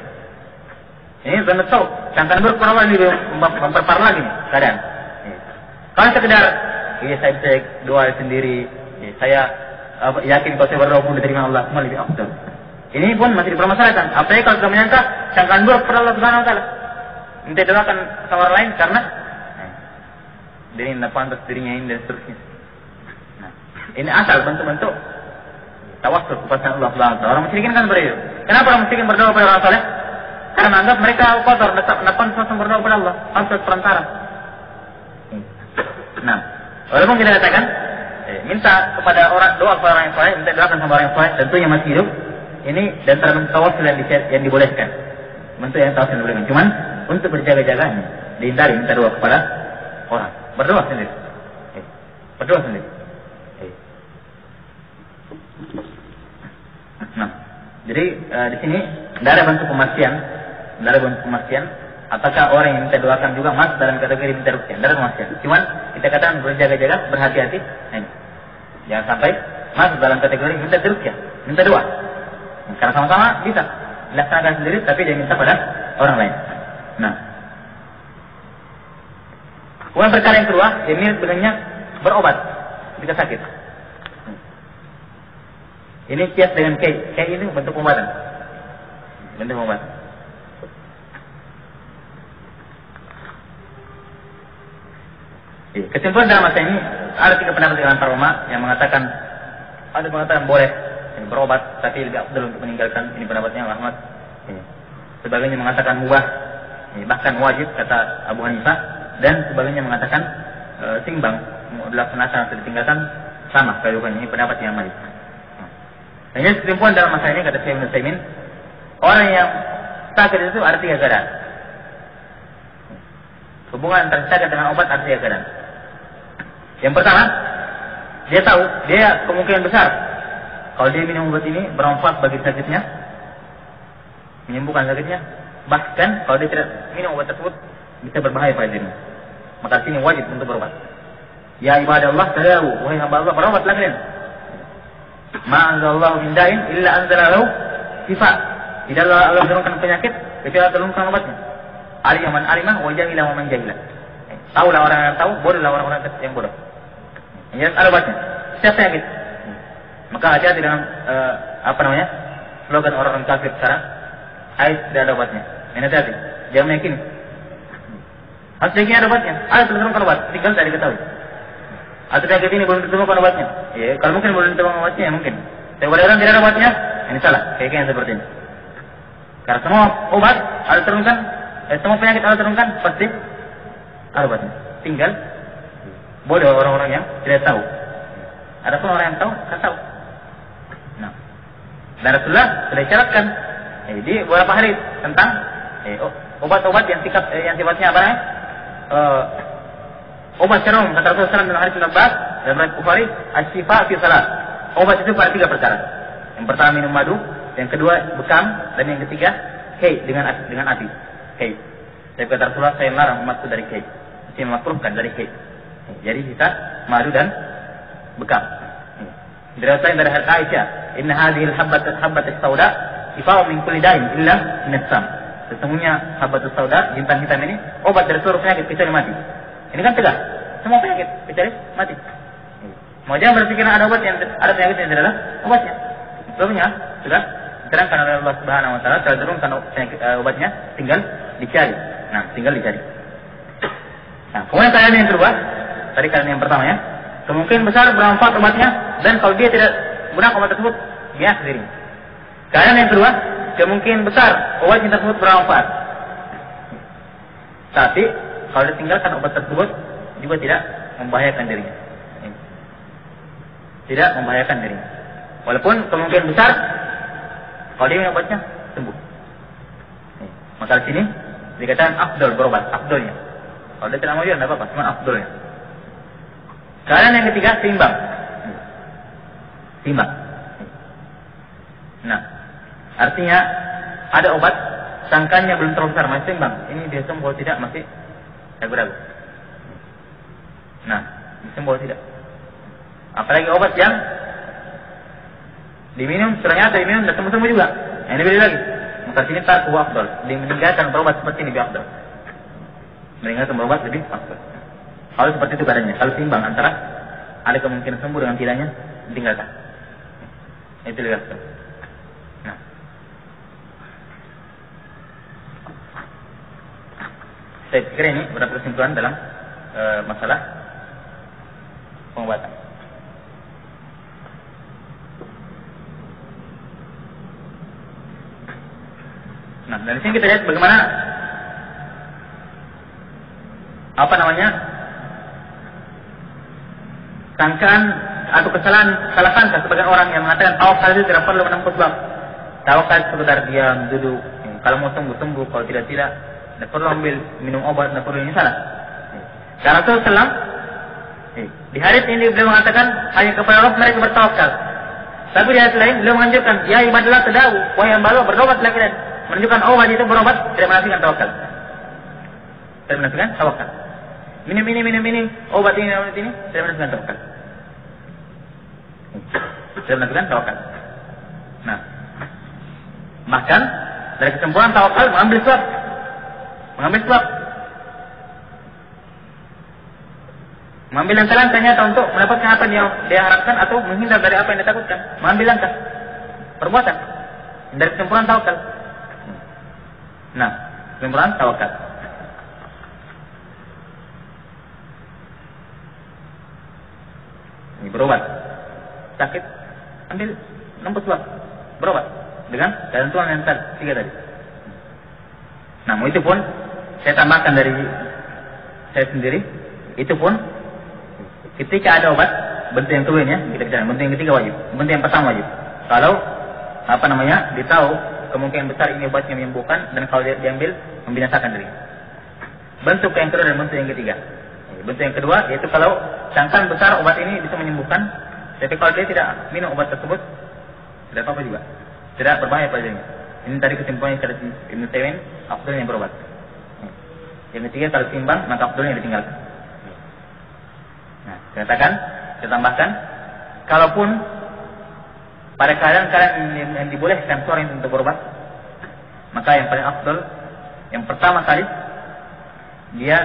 Ini belum tahu sangkaan buruk kepada Allah ini memperparah lagi nih keadaan. Kalau sekedar, saya bisa doa sendiri, saya yakin kalau saya berdoa pun diterima Allah, semua lebih afdal. Ini pun masih dipermasalahkan. Apalagi kalau sudah menyangka sangkaan buruk kepada Allah Subhanahu wa taala. Minta doakan sama orang lain karena dia tidak pantas dirinya ini dan seterusnya. Nah, ini asal bentuk-bentuk tawassul kepada Allah Subhanahu wa taala. Orang musyrikin kan begitu. Kenapa orang musyrikin berdoa kepada orang saleh? Karena anggap mereka kotor, tidak pantas berdoa kepada Allah, pantas perantara. Nah, walaupun kita katakan minta kepada orang doa kepada orang yang saleh, minta doakan sama orang yang saleh, tentunya masih hidup. Ini dan terbentuk tawassul yang dibolehkan. Bentuk yang tawassul yang dibolehkan. Cuman untuk berjaga-jaganya dihindari minta doa kepada orang. Berdoa sendiri. Berdoa sendiri. Nah, jadi di sini tidak ada bentuk pemastian. Apakah orang yang minta doakan juga masuk dalam kategori minta ruqyah? Tidak ada pemastian. Cuman kita katakan berjaga-jaga, berhati-hati. Nah, jangan sampai masuk dalam kategori minta ruqyah, minta doa. Karena sama-sama bisa dilaksanakan sendiri, tapi dia minta pada orang lain. Nah, kemudian perkara yang kedua, yang mirip dengannya berobat ketika sakit. Ini kias dengan kay ini bentuk pengobatan. Bentuk pengobatan. Kesimpulan dalam masalah ini ada 3 pendapat di kalangan para ulama yang mengatakan boleh berobat, tapi lebih afdal untuk meninggalkan. Ini pendapatnya Ahmad. Sebagainya mengatakan mubah, bahkan wajib kata Abu Hanifah, dan sebagainya mengatakan timbang dilaksanakan atau ditinggalkan sama kedudukannya. Ini pendapat yang malik. Hanya kesimpulan dalam masalah ini kata Syekh Ibnu Utsaimin, orang yang sakit itu ada 3 keadaan. Hubungan antara sakit dengan obat ada 3 keadaan. Yang pertama, dia tahu dia kemungkinan besar kalau dia minum obat ini bermanfaat bagi sakitnya, menyembuhkan sakitnya. Bahkan kalau dia tidak minum obat tersebut bisa berbahaya pada dirinya. Maka sini wajib untuk berobat. Ya ibadallah tadawu, wahai hamba Allah, berobatlah kalian. Ma anzalallahu min da'in illa anzalahu shifa. Tidaklah Allah menurunkan penyakit kecuali Allah turunkan obatnya. Aliman alimah wa jahilah wa man jahilah. Tahulah orang yang tahu, bodohlah orang-orang yang bodoh. Ini ada obatnya. Setiap penyakit. Maka hati-hati dengan slogan orang-orang kafir sekarang, AIDS tidak ada obatnya. Ini hati-hati, jangan meyakini. Harus yakin ada obatnya. Ada turunkan obat, tinggal tidak diketahui. Atau penyakit ini belum ditemukan obatnya. Ya, kalau mungkin belum ditemukan obatnya, ya mungkin. Tapi pada orang tidak ada obatnya, ini salah. Keyakinan seperti ini. Karena semua obat ada turunkan, semua penyakit ada turunkan, pasti ada obatnya. Tinggal bodoh orang-orang yang tidak tahu. Ada pun orang yang tahu, kan tahu. Nah, dan Rasulullah sudah isyaratkan di beberapa hari tentang obat-obat yang sifatnya apa namanya? Obat serum kata Rasulullah dalam hadis Nabawi dan riwayat Bukhari, asy-syifa fi salat. Obat itu pada 3 perkara. Yang pertama minum madu, yang kedua bekam, dan yang ketiga kay dengan api. Kay. Tapi kata Rasulullah, saya melarang umatku dari kay. Saya memakruhkan dari kay. Jadi kita madu dan bekam. Diriwayatkan dari hadits Aisyah, "Inna hadhil habbatus sauda shifa'un min kulli da'in illa min as-sam." Sesungguhnya habbatus sauda, jintan hitam ini obat dari seluruh penyakit kecuali mati. Ini kan tegas. Semua penyakit kecuali mati. Mau jangan berpikir ada obat yang ada penyakit yang tidak ada obatnya. Sebelumnya sudah diterangkan oleh Allah Subhanahu wa taala, telah turunkan obatnya, tinggal dicari. Nah, tinggal dicari. Nah, kemudian keadaan yang kedua, tadi keadaan yang pertama ya, kemungkinan besar bermanfaat obatnya, dan kalau dia tidak gunakan obat tersebut, dia sendiri. Keadaan yang kedua, kemungkinan besar obat tersebut bermanfaat, Tapi kalau ditinggalkan obat tersebut juga tidak membahayakan dirinya. Tidak membahayakan dirinya. Walaupun kemungkinan besar kalau dia minum obatnya sembuh. Maka di sini dikatakan afdol berobat, afdolnya. Kalau dia tidak mau tidak apa-apa, cuma afdolnya. Keadaan yang ketiga seimbang. Seimbang. Nah, artinya ada obat sangkanya belum terlalu besar, masih seimbang. Ini dia sembuh tidak masih ragu-ragu. Nah, sembuh tidak. Apalagi obat yang diminum, ternyata diminum dan sembuh-sembuh juga. Ini beda lagi. Maka sini tarku afdal. Dia meninggalkan berobat seperti ini lebih afdal. Meninggalkan berobat lebih afdal. Kalau seperti itu keadaannya. Kalau seimbang antara ada kemungkinan sembuh dengan tidaknya, ditinggalkan. Itu lebih afdal. Nah. Saya pikir ini beberapa kesimpulan dalam masalah pengobatan. Nah, dari sini kita lihat bagaimana sangkaan atau kesalahan sangka sebagian orang yang mengatakan tawakal itu tidak perlu menempuh sebab. Tawakal sekedar diam, duduk. Kalau mau sembuh, kalau tidak perlu ambil minum obat, tidak perlu, ini salah. Karena Rasulullah di hadits ini beliau mengatakan hanya kepada Allah mereka bertawakal. Tapi di hadits lain beliau menganjurkan, ya ibadallah tadawu, wahai hamba bertobatlah kalian. Menunjukkan obat itu berobat tidak menafikan tawakal. Tidak menafikan tawakal. Minum ini, obat ini tidak menafikan tawakal. Tidak menafikan tawakal. Nah, bahkan dari kesimpulan tawakal mengambil sebab. Mengambil langkah nyata untuk mendapatkan apa yang dia harapkan atau menghindar dari apa yang dia takutkan. Mengambil langkah perbuatan dari kesimpulan tawakal. Nah, kesimpulan tawakal. Ini berobat. Sakit, ambil nempuh sebab. Berobat dengan ketentuan yang tiga tadi. Namun itu pun saya tambahkan dari saya sendiri, itu pun ketika ada obat bentuk yang kedua ya, kita bicara bentuk yang ketiga wajib, bentuk yang pertama wajib. Kalau ditahu kemungkinan besar ini obatnya menyembuhkan dan kalau dia diambil membinasakan diri. Bentuk yang kedua dan bentuk yang ketiga. Bentuk yang kedua yaitu kalau sangkaan besar obat ini bisa menyembuhkan, tapi kalau dia tidak minum obat tersebut tidak apa-apa juga, tidak berbahaya padanya. Ini tadi kesimpulannya dari Ibnu Taimiyah, afdalnya berobat. Yang ketiga kalau seimbang maka afdalnya ditinggalkan. Nah, saya tambahkan, kalaupun pada keadaan yang dibolehkan seorang untuk berobat, maka yang paling afdal, yang pertama kali dia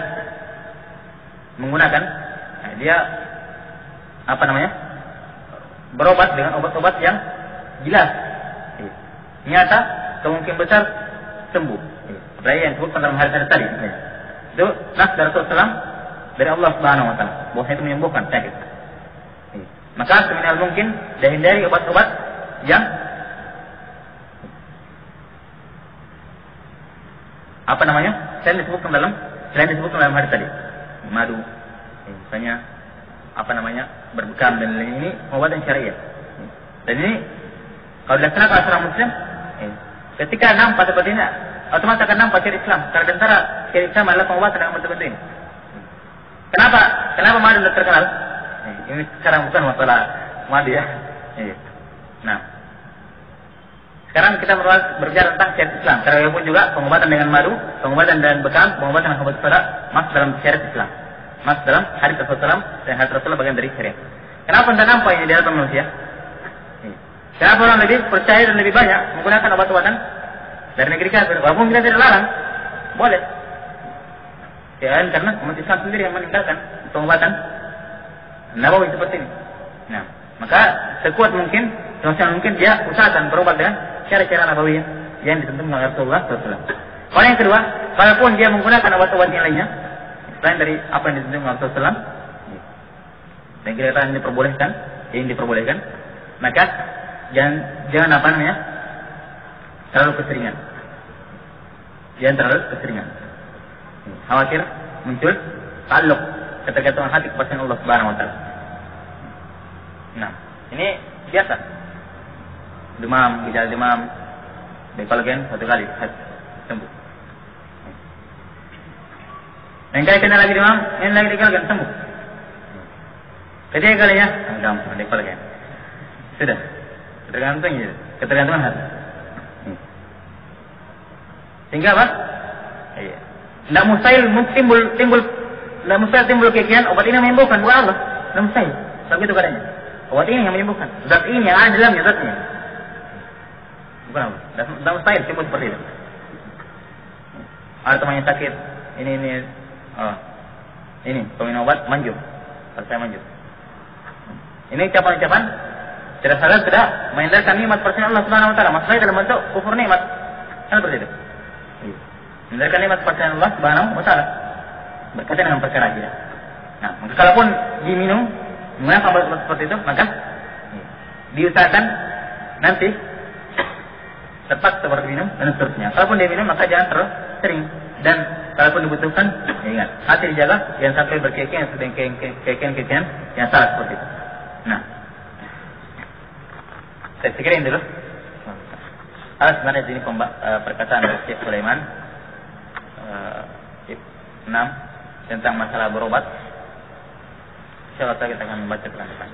menggunakan, berobat dengan obat-obat yang jelas, nyata, kemungkinan besar sembuh. Apalagi yang disebutkan dalam hadis tadi, itu nas dari Rasulullah dari Allah Subhanahu Wa Taala, bahwa itu menyembuhkan sakit. Maka seminimal mungkin dia hindari obat-obat yang selain disebutkan dalam hadis tadi, madu, misalnya berbekam dan lain ini obat yang syariah. Dan ini kalau dilaksanakan oleh seorang muslim, ketika nampak seperti ini, otomatis akan nampak syariat Islam. Karena antara syariat Islam adalah pengobatan dengan bentuk-bentuk ini. Kenapa madu tidak terkenal? Ini sekarang bukan masalah madu ya. Nah, sekarang kita berbicara tentang syariat Islam. Karena pun juga pengobatan dengan madu, pengobatan dengan bekam, pengobatan dengan obat soda masuk dalam syariat Islam. Masuk dalam hadis Rasulullah dan hadis Rasulullah bagian dari syariat. Kenapa tidak nampak ini di hadapan manusia? Kenapa orang lebih percaya dan lebih banyak menggunakan obat-obatan dari negeri kafir? Walaupun kita tidak larang, boleh. Ya, karena umat Islam sendiri yang meninggalkan pengobatan nabawi seperti ini. Nah, maka sekuat mungkin, semaksimal mungkin dia usahakan berobat dengan cara-cara nabawi yang ditentukan oleh Rasulullah SAW. Kalau yang kedua, kalaupun dia menggunakan obat-obat yang lainnya selain dari apa yang ditentukan oleh Rasulullah SAW, dan kita diperbolehkan, maka jangan terlalu keseringan. Jangan terlalu keseringan. Khawatir muncul ta'alluq, ketergantungan hati kepada Allah Subhanahu wa taala. Nah, ini biasa. Demam, gejala demam, dekologen 1 kali sembuh. Yang kali kena lagi demam, yang lagi dekologen sembuh. Ketiga kalinya, gampang dekologen. Sudah. Ketergantungan hati. Sehingga apa? Iya. Tidak mustahil timbul kekian obat ini menyembuhkan, bukan Allah. Tidak mustahil. Begitu keadaannya. Obat ini yang menyembuhkan. Zat ini yang ada dalamnya zatnya. Bukan Allah. Tidak mustahil timbul seperti itu. Ada temannya sakit. Ini peminum obat manjur. Kalau saya manjur. Ini ucapan-ucapan tidak salah sudah menghindarkan nikmat persen Allah Subhanahu wa taala. Maksudnya dalam bentuk kufur nikmat. Kan seperti itu. Menghindarkan nikmat persen Allah Subhanahu wa taala. Berkaitan dengan perkara dia. Nah, maka kalaupun diminum menggunakan obat seperti itu, maka diusahakan nanti tepat seperti minum dan seterusnya. Kalaupun dia minum maka jangan terlalu sering, dan kalaupun dibutuhkan, ya ingat, hati dijaga jangan sampai berkekian yang salah seperti itu. Nah, saya pikirin dulu. Sebenarnya ini perkataan dari Syekh Sulaiman 6 tentang masalah berobat. Insyaallah kita akan membaca pelan-pelan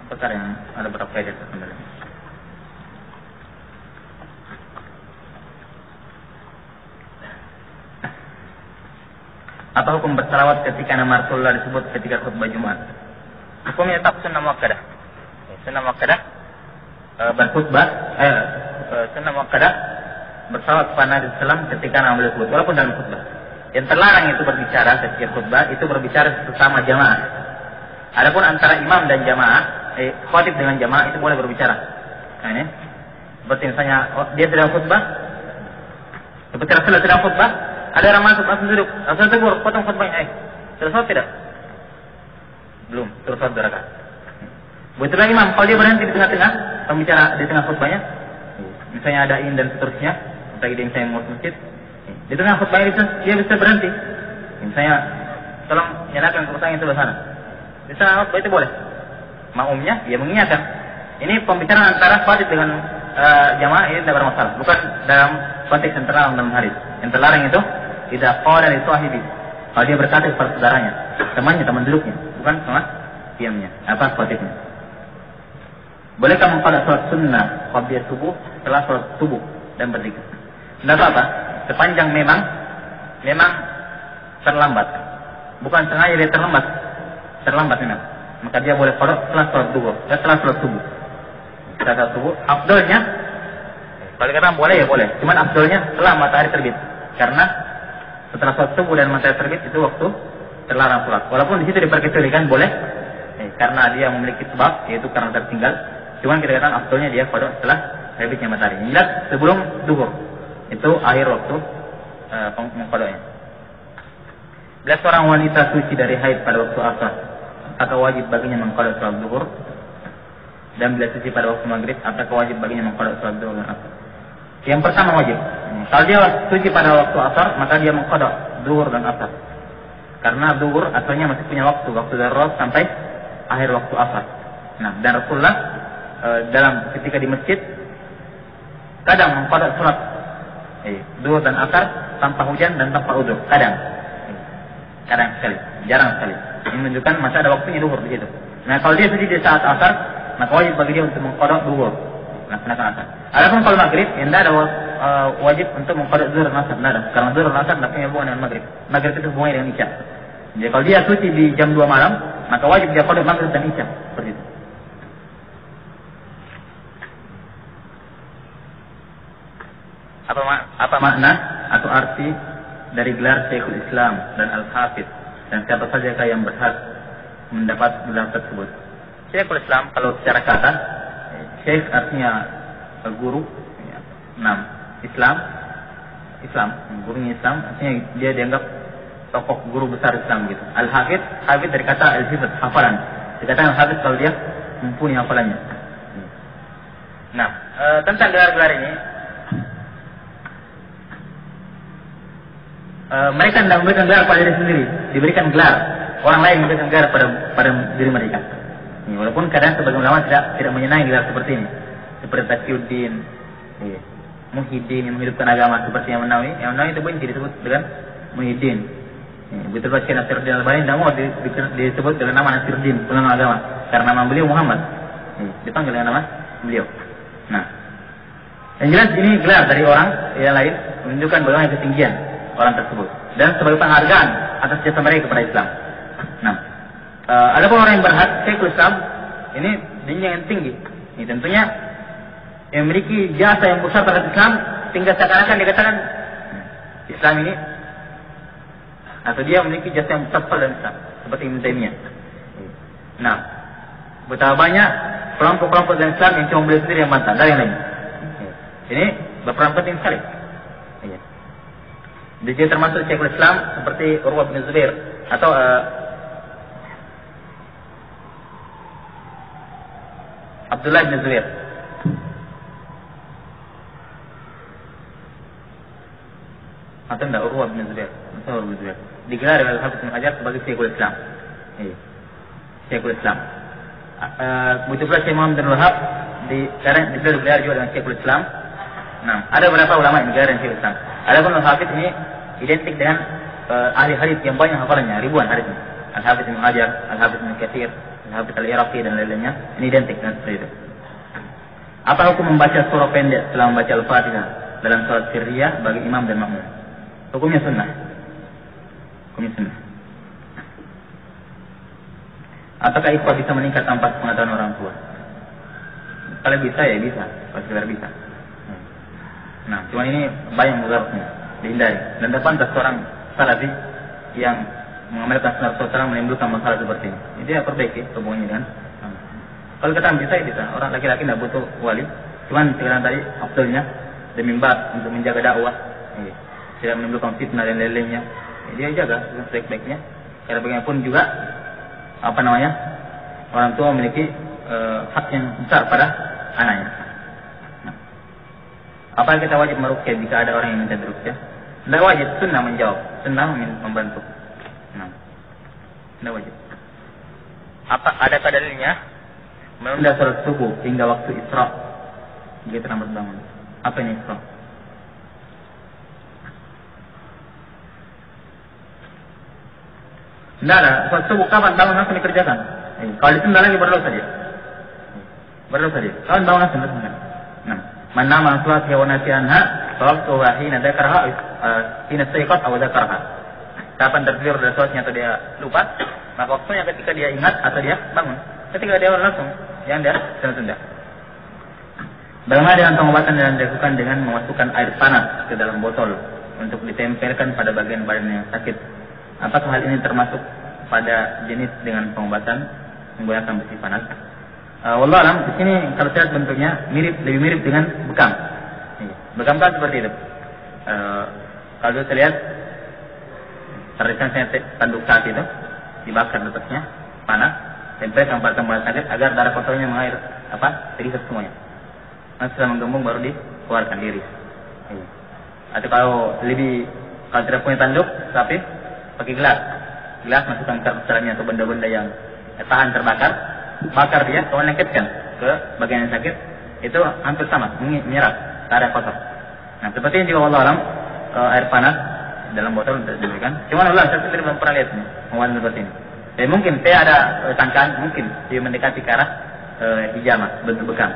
perkara yang ada beberapa faedah sebenarnya. Apa hukum bersalawat ketika nama Rasulullah disebut ketika khutbah Jumat? Hukumnya tetap sunnah muakkadah. Sunnah muakkadah berkhutbah, sunnah muakkadah bersalawat kepada Nabi Sallam ketika nama beliau disebut, walaupun dalam khutbah. Yang terlarang itu berbicara ketika khutbah, itu berbicara sesama jamaah. Adapun antara imam dan jamaah, khatib dengan jamaah itu boleh berbicara. Nah ini, seperti misalnya dia sedang khutbah, seperti Rasulullah sedang khutbah, ada orang masuk langsung duduk, langsung tegur, potong khutbahnya. Selesai tidak? Belum, terus sholat 2 rakaat. Begitu lagi imam, kalau dia berhenti di tengah-tengah, pembicara di tengah khutbahnya, misalnya ada in dan seterusnya, lagi dia misalnya mau masjid, di tengah khutbahnya dia bisa berhenti. Misalnya, tolong nyalakan kemudian yang sebelah sana. Di tengah khutbah itu boleh. Makmumnya dia mengingatkan. Ini pembicaraan antara khatib dengan jamaah ini tidak bermasalah. Bukan dalam konteks yang terlarang dalam hadis. Yang terlarang itu tidak qala li sahibi. Kalau dia berkata kepada saudaranya, temannya, teman duduknya, bukan sama diamnya, apa khatibnya. Bolehkah mengqada salat sunnah qabla subuh, setelah salat subuh dan berzikir? Tidak apa-apa, sepanjang memang terlambat. Bukan sengaja dia terlambat memang. Maka dia boleh qada setelah salat duhur, setelah salat subuh. Setelah salat subuh, afdalnya kalau kata boleh ya boleh. Cuman afdalnya setelah matahari terbit. Karena setelah salat subuh dan matahari terbit itu waktu terlarang salat. Walaupun di situ diperkecualikan boleh, karena dia memiliki sebab, yaitu karena tertinggal. Cuman kita katakan afdalnya dia qada setelah terbitnya matahari. Jelas sebelum duhur. Itu akhir waktu mengqadanya. Bila seorang wanita suci dari haid pada waktu asar, apakah wajib baginya mengqada salat duhur? Dan bila suci pada waktu maghrib, apakah wajib baginya mengqada salat duhur dan asar? Yang pertama wajib. Kalau dia suci pada waktu asar, maka dia mengqada duhur dan asar. Karena duhur asalnya masih punya waktu darurat sampai akhir waktu asar. Nah, dan Rasulullah dalam ketika di masjid kadang mengqada salat duhur dan asar tanpa hujan dan tanpa udzur. Kadang sekali, jarang sekali. Ini menunjukkan masih ada waktunya duhur di situ. Nah, kalau dia suci di saat asar, maka wajib bagi dia untuk mengqada duhur. Laksanakan asar. Adapun kalau maghrib, tidak ada wajib untuk mengqada zuhur dan asar. Tidak ada. Karena zuhur dan asar tidak punya hubungan dengan maghrib. Maghrib itu hubungannya dengan isya. Jadi kalau dia suci di jam 2 malam, maka wajib dia qada maghrib dan isya. Seperti itu. Apa makna atau arti dari gelar Syekhul Islam dan Al-Hafidh, dan siapa saja yang berhak mendapat gelar tersebut? Syekhul Islam kalau secara kata, Syekh artinya guru, Islam, gurunya Islam, artinya dia dianggap tokoh guru besar Islam gitu. Al-Hafidh dari kata al-hifdz, hafalan. Dikatakan al-Hafidh kalau dia mempunyai hafalannya. Nah, tentang gelar-gelar ini, mereka tidak memberikan gelar pada diri sendiri, diberikan gelar. Orang lain memberikan gelar pada diri mereka. Walaupun kadang sebagian ulama tidak menyenangi gelar seperti ini, seperti Taqiyuddin, Muhyiddin yang menghidupkan agama, seperti Imam Nawawi. Imam Nawawi itu benci disebut dengan Muhyiddin. Betul baca Nasiruddin Albani tidak mau disebut dengan nama Nasiruddin, ulama agama, karena nama beliau Muhammad. Dipanggil dengan nama beliau. Nah, yang jelas ini gelar dari orang yang lain menunjukkan bagaimana ketinggian orang tersebut dan sebagai penghargaan atas jasa mereka kepada Islam. Nah, ada pun orang yang berhak Syekhul Islam ini jenjang yang tinggi. Ini tentunya yang memiliki jasa yang besar terhadap Islam, tinggal seakan-akan dikatakan Islam ini atau dia memiliki jasa yang besar dalam Islam, seperti Ibnu Taimiyah. Nah, betapa banyak kelompok-kelompok dalam Islam yang cuma beliau sendiri yang bantah, dari yang lain. Ini berperan penting sekali. Dia termasuk Syekhul Islam seperti Urwah bin Zubair atau Abdullah bin Zubair. Atau tidak Urwah bin Zubair, digelar oleh Al-Hafiz Ibnu Hajar sebagai Syekhul Islam. Syekhul Islam. Begitu pula Syekh Muhammad bin Wahab digelar juga dengan Syekhul Islam. Nah, ada beberapa ulama yang digelar dengan Syekhul Islam. Adapun Al-Hafiz ini identik dengan ahli hadis yang banyak hafalannya, ribuan hadisnya. Al-Hafiz Ibnu Hajar, Al-Hafiz Ibnu Katsir, Al-Hafiz Al-Iraqi dan lain-lainnya. Ini identik dengan seperti itu. Apa hukum membaca surah pendek setelah membaca Al-Fatihah dalam salat sirriyah bagi imam dan makmum? Hukumnya sunnah. Hukumnya sunnah. Apakah ikhwah bisa meningkat tanpa pengetahuan orang tua? Kalau bisa ya bisa, kalau sekedar bisa. Nah, cuma ini banyak mudaratnya, dihindari. Dan tak pantas seorang salafi yang mengamalkan sunnah Rasulullah menimbulkan masalah seperti ini. Itu ya perbaiki hubungannya dengan. Kalau kita bisa, bisa. Orang laki-laki tidak butuh wali. Cuman sekarang tadi afdalnya demi untuk menjaga dakwah, tidak menimbulkan fitnah dan lain-lainnya. Dia jaga dengan sebaik-baiknya. Karena bagaimanapun juga orang tua memiliki hak yang besar pada anaknya. Nah, apa kita wajib meruqyah jika ada orang yang minta diruqyah? Tidak wajib, sunnah menjawab, sunnah membantu. Nah, tidak wajib. Apa ada dalilnya? Menunda salat subuh hingga waktu Isra jika terlambat bangun. Apa ini Isra? Tidak ada. Salat subuh kapan bangun langsung dikerjakan. Kalau ditunda lagi berdosa dia. Berdosa dia. Kapan bangun langsung dikerjakan. Nah, man nama salat wa nasiyanha fawaqtuha hina dzakarha hina sayqat aw dzakarha. Kapan tertidur dari salatnya atau dia lupa, maka waktunya ketika dia ingat atau dia bangun. Ketika dia langsung, yang dia tunda. Bagaimana dengan pengobatan yang dilakukan dengan memasukkan air panas ke dalam botol untuk ditempelkan pada bagian badan yang sakit? Apakah hal ini termasuk pada jenis dengan pengobatan menggunakan besi panas? Wallahu alam, di sini kalau lihat bentuknya lebih mirip dengan bekam. Bekam kan seperti itu. Kalau kita lihat tradisi tanduk saat itu dibakar atasnya panas, tempelkan pada tempat sakit agar darah kotornya mengalir terisap semuanya. Nanti setelah menggembung baru dikeluarkan diri. Atau kalau tidak punya tanduk, tapi pakai gelas masukkan ke dalamnya atau benda-benda yang tahan terbakar, bakar dia, kemudian lengketkan ke bagian yang sakit, itu hampir sama, menyerap darah kotor. Nah, seperti ini juga Allah alam, air panas dalam botol diberikan. Cuma Allah saya sendiri belum pernah lihat pengobatan seperti ini. Jadi mungkin saya ada sangkaan, mungkin dia mendekati ke arah hijamah, bentuk bekam.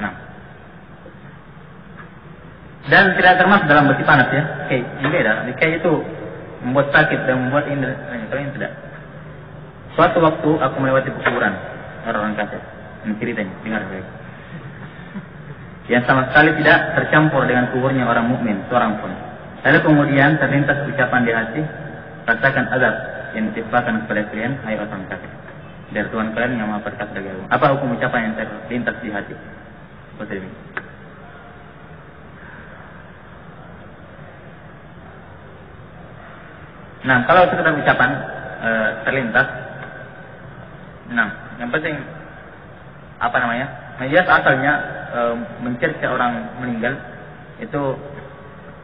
Nah, dan tidak termasuk dalam besi panas ya. Kayak itu membuat sakit dan membuat ini, kalau ini tidak. Suatu waktu aku melewati kuburan orang kafir. Ini ceritanya, dengar baik. Yang sama sekali tidak tercampur dengan kuburnya orang mukmin seorang pun. Lalu kemudian terlintas ucapan di hati, rasakan azab yang ditimpakan kepada kalian, hai orang kafir. Dari Tuhan kalian yang Maha Perkasa lagi agung. Apa hukum ucapan yang terlintas di hati? Seperti ini. Nah, kalau sekedar ucapan terlintas, nah, yang penting jelas asalnya mencerca orang meninggal itu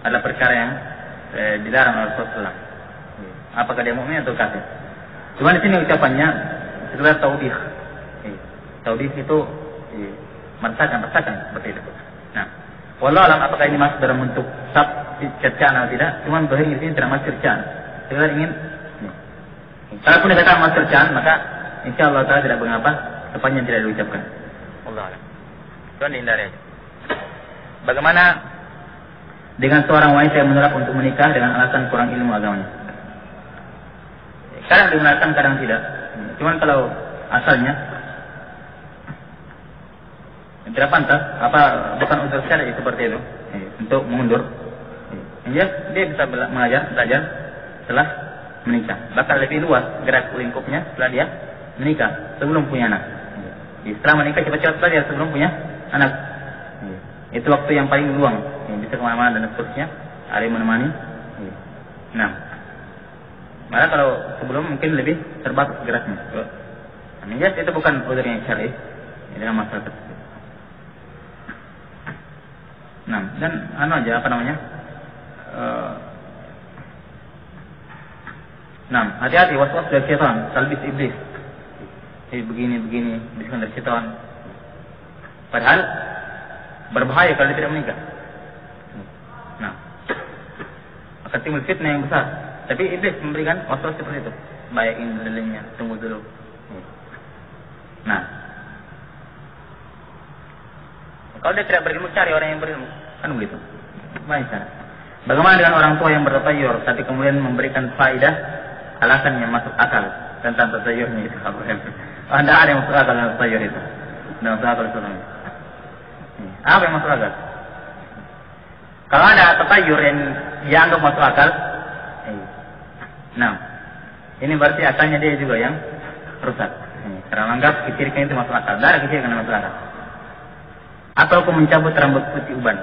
adalah perkara yang dilarang oleh Rasulullah. Apakah dia mukmin atau kafir? Cuma di sini ucapannya sekedar taubih. Taubih itu meresahkan seperti itu. Nah, wallahu alam apakah ini masuk dalam bentuk cercaan atau tidak? Cuma zahir di sini tidak masuk cercaan. Sekedar ingin. Kalaupun dikatakan masuk cercaan, maka insyaallah taala tidak mengapa sepanjang tidak diucapkan. Wallahu alam. Itu dihindari aja. Bagaimana dengan seorang wanita yang menolak untuk menikah dengan alasan kurang ilmu agamanya? Kadang dibenarkan, kadang tidak. Cuman kalau asalnya tidak pantas, bukan unsur syar'i seperti itu untuk mundur. Dia bisa belajar setelah menikah. Bahkan lebih luas gerak lingkupnya setelah dia menikah, sebelum punya anak. Setelah menikah cepat-cepat belajar sebelum punya anak. Itu waktu yang paling luang, bisa kemana-mana dan seterusnya, ada yang menemani. Nah, malah kalau sebelum mungkin lebih terbatas geraknya. Menjadi itu bukan udzur yang syar'i dalam masalah tersebut. Nah, dan hati-hati waswas dari syaitan, talbis iblis. Begini, bisikan dari syaitan. Padahal berbahaya kalau dia tidak menikah. Nah, akan timbul fitnah yang besar. Tapi iblis memberikan waswas seperti itu. Bayakin lilingnya, tunggu dulu. Nah, kalau dia tidak berilmu, cari orang yang berilmu. Kan begitu. Baik. Bagaimana dengan orang tua yang bertatayur, tapi kemudian memberikan faedah alasan yang masuk akal tentang tatayurnya itu? Anda ada yang masuk akal dengan tatayur itu? Tidak masuk akal itu. Apa yang masuk akal? Kalau ada tatayur yang dianggap masuk akal, nah, ini berarti asalnya dia juga yang rusak. Karena menganggap kecirikan itu masuk akal. Tidak ada kecirikan yang masuk akal. Atau aku mencabut rambut putih uban.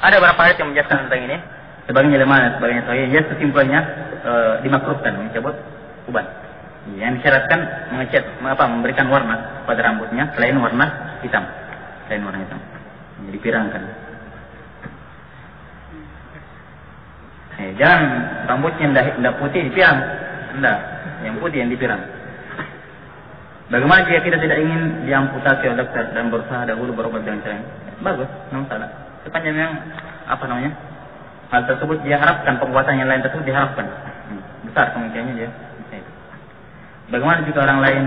Ada beberapa ayat yang menjelaskan tentang ini. Sebagiannya lemah, sebagiannya sahih. Ya, kesimpulannya dimakruhkan mencabut uban. Yang disyaratkan mengecat, memberikan warna pada rambutnya selain warna hitam. Jadi pirangkan. Jangan rambutnya tidak putih dipirang. Tidak, yang putih yang dipirang. Bagaimana jika kita tidak ingin diamputasi oleh dokter dan berusaha dahulu berobat dengan cara bagus, tidak masalah. Sepanjang yang hal tersebut diharapkan, penguatan yang lain tersebut diharapkan, besar kemungkinannya dia. Bagaimana jika orang lain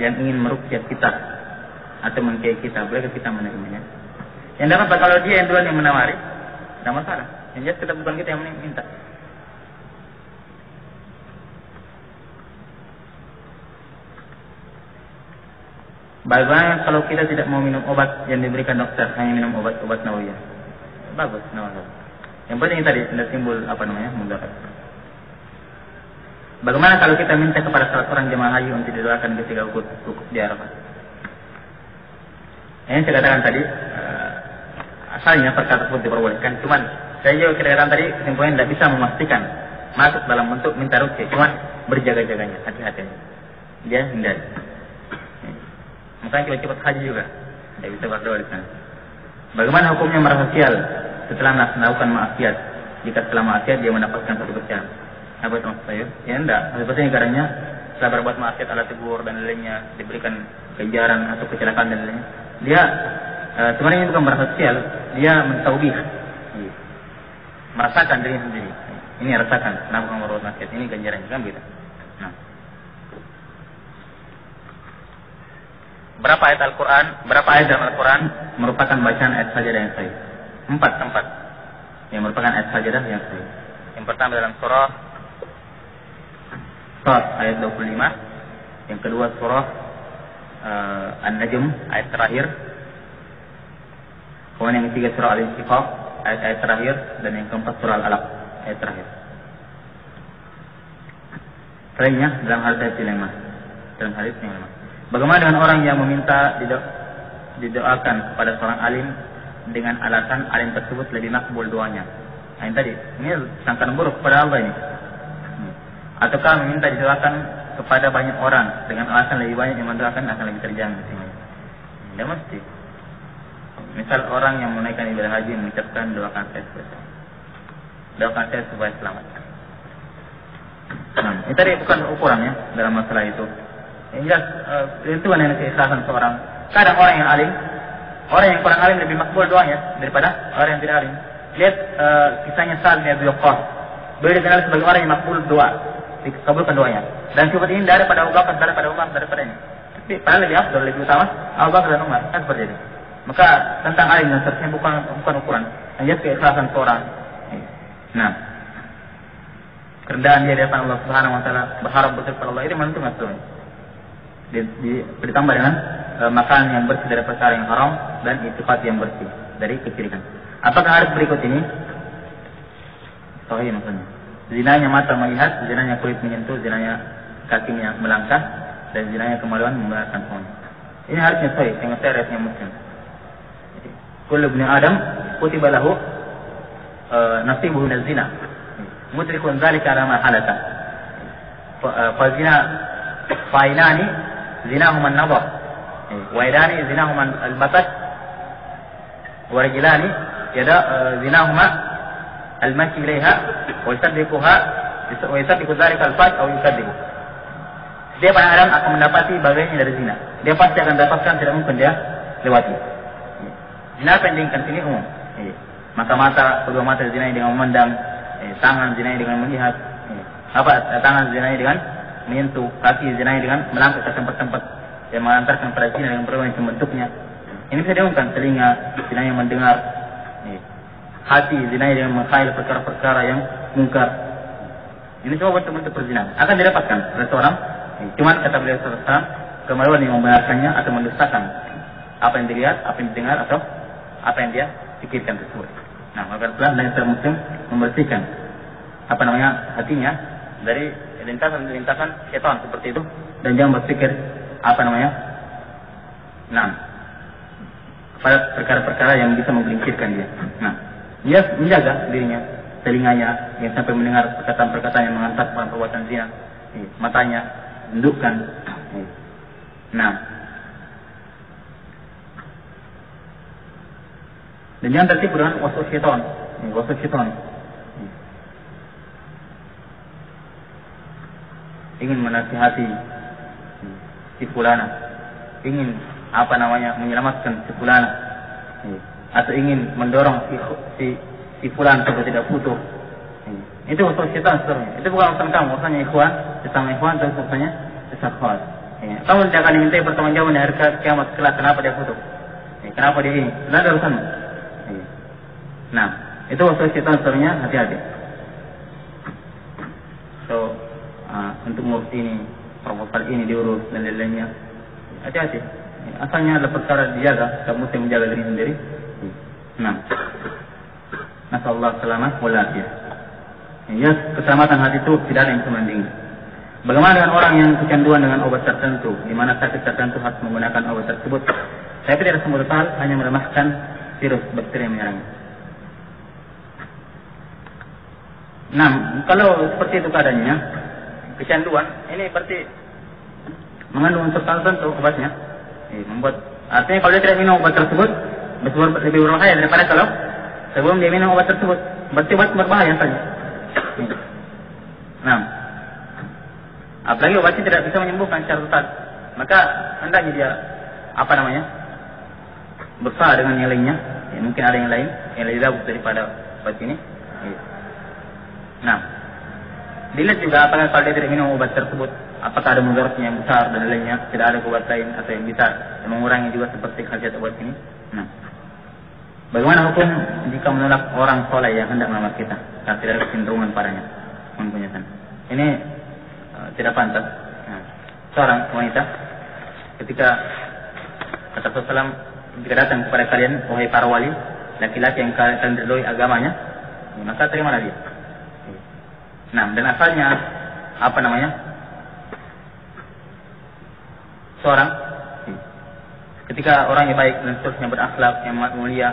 yang ingin meruqyah kita atau mengkiai kita, bolehkah kita menerimanya? Yang dapat kalau dia yang duluan yang menawari, tidak masalah. Yang jelas kita bukan kita yang minta. Bagaimana kalau kita tidak mau minum obat yang diberikan dokter, hanya minum obat nawiyah? Bagus, nawiyah. Yang penting tadi tidak timbul mudarat. Bagaimana kalau kita minta kepada salah seorang jemaah haji untuk didoakan ketika wukuf di Arafah? Yang saya katakan tadi, asalnya perkara tersebut diperbolehkan. Cuman saya juga katakan tadi kesimpulannya tidak bisa memastikan masuk dalam bentuk minta ruqyah. Cuman berjaga-jaganya, hati-hati. Dia hindari. Makanya cepat haji juga. Tidak bisa berdoa di sana. Bagaimana hukumnya merasa sial setelah melakukan maksiat? Jika setelah maksiat dia mendapatkan satu kesyaan. Apa itu maksud saya? Ya enggak. Seperti negaranya setelah berbuat maksiat ala tegur dan lainnya diberikan kejaran atau kecelakaan dan lainnya. Dia sebenarnya bukan merasa sial, dia mentaubih. Merasakan diri sendiri. Ini rasakan. Kenapa kamu berbuat maksiat? Ini ganjarannya kan begitu. Nah. Berapa ayat dalam Al-Quran merupakan bacaan ayat sajadah yang sahih? 4 tempat yang merupakan ayat sajadah yang sahih. Yang pertama dalam surah ayat 25, yang kedua surah An-Najm ayat terakhir, kemudian yang ketiga surah Al-Insyiqaq ayat terakhir, dan yang keempat surah Al-Alaq ayat terakhir. Selainnya dalam hadis yang lain. Bagaimana dengan orang yang meminta didoakan kepada seorang alim dengan alasan alim tersebut lebih makbul doanya? Nah, ini tadi, ini sangkaan buruk kepada Allah ini. Ataukah meminta didoakan kepada banyak orang dengan alasan lebih banyak yang mendoakan akan lebih terjangkau? Tidak mesti. Misal orang yang menunaikan ibadah haji mengucapkan doakan saya supaya selamat. Nah, ini tadi bukan ukurannya dalam masalah itu. Yang jelas itu kan yang keikhlasan seorang. Kadang orang yang alim, orang yang kurang alim lebih makbul doanya daripada orang yang tidak alim. Lihat kisahnya Sa'ad bin Abi Waqqas. Beliau dikenal sebagai orang yang makbul doa, dikabulkan doanya. Dan sifat ini daripada Abu Bakar, daripada ini. Tapi paling lebih afdal, lebih utama Abu Bakar dan Umar, kan seperti itu. Maka tentang alim dan seterusnya bukan ukuran. Hanya keikhlasan seorang. Nah, kerendahan dia di hadapan Allah Subhanahu wa taala, berharap betul kepada Allah, ini menentukan sesuatu. Ditambah dengan makanan yang bersih dari perkara yang haram dan itikad yang bersih dari kesyirikan. Apakah hadis berikut ini sahih maksudnya? Zinanya mata melihat, zinanya kulit menyentuh, zinanya kakinya melangkah, dan zinanya kemaluan membalaskan suami. Ini hadisnya sahih, yang saya riwayatnya Muslim. Kullu ibni Adam kutiba lahu nasibuhu min az-zina. Mudrikun dzalika ala ma halatha. Fa zina fainani zinahum an-nadar. Wa idani zinahum al-batat. Wa rajulani zinahuma al-mashi ilaiha wa yusaddiquha wa yusaddiqu dzalika al-faj aw yukadzibu. Setiap orang akan mendapati bagiannya dari zina. Dia pasti akan dapatkan, tidak mungkin dia lewati. Zina pendingkan sini umum. Mata kedua mata zinai dengan memandang, tangan zinai dengan melihat, tangan zinai dengan menyentuh, kaki zinai dengan melangkah ke tempat-tempat yang mengantarkan pada zina dengan berbagai bentuknya. Ini bisa diumumkan. Telinga zinai yang mendengar, hati zinai dengan mengkhayal perkara-perkara yang mungkar. Ini semua bentuk-bentuk perzinahan akan didapatkan oleh seorang. Cuman kata beliau SAW, kemaluan yang membenarkannya atau mendustakan apa yang dilihat, apa yang didengar, atau apa yang dia pikirkan tersebut. Nah, maka pelan dan seorang muslim membersihkan hatinya dari lintasan syaitan seperti itu, dan jangan berpikir pada perkara-perkara yang bisa menggelincirkan dia. Nah, dia menjaga dirinya, telinganya yang sampai mendengar perkataan-perkataan yang mengantar pada perbuatan zina, matanya tundukkan. Nah, dan jangan tertipu dengan waswas syaitan. Ingin menasihati si fulana, ingin menyelamatkan si fulana, atau ingin mendorong si fulan supaya tidak putus. Itu waswas syaitan sebenarnya. Itu bukan urusan kamu, urusannya ikhwan, sesama ikhwan, dan urusannya sesama. Kamu tidak akan dimintai pertanggungjawaban di hari kiamat kelak, kenapa dia putus, kenapa dia ini, tidak ada urusanmu. Nah, itu waswas syaitan sebenarnya, hati-hati. Untuk ngurus ini, proposal ini diurus dan lain-lainnya, hati-hati. Asalnya adalah perkara dijaga, kamu mesti menjaga diri sendiri. Nah, nasallahu selamat walafiat. Ya, keselamatan hati itu tidak ada yang bisa menandingi. Bagaimana dengan orang yang kecanduan dengan obat tertentu, di mana sakit tertentu harus menggunakan obat tersebut? Saya tidak semua hal, hanya melemahkan virus bakteri yang menyerangnya. Nah, kalau seperti itu keadaannya, kecanduan, ini berarti mengandung unsur tertentu obatnya. Artinya kalau dia tidak minum obat tersebut, lebih berbahaya daripada kalau sebelum dia minum obat tersebut. Berarti obat berbahaya saja. Nah, apalagi obatnya tidak bisa menyembuhkan secara total, maka hendaknya dia berusaha dengan yang lainnya. Mungkin ada yang lain yang lebih bagus daripada obat ini. Nah, dilihat juga apakah kalau dia tidak minum obat tersebut, apakah ada mudaratnya yang besar dan lainnya, tidak ada obat lain atau yang bisa mengurangi juga seperti khasiat obat ini. Nah, bagaimana hukum jika menolak orang soleh yang hendak melamar kita, karena tidak ada kecenderungan padanya, mempunyai ini tidak pantas. Nah, seorang wanita ketika kata Rasulullah, jika datang kepada kalian wahai para wali, laki-laki yang kalian ridhoi agamanya, maka terimalah dia. Nah, dan asalnya seorang ketika orangnya baik dan seterusnya, berakhlak yang mulia,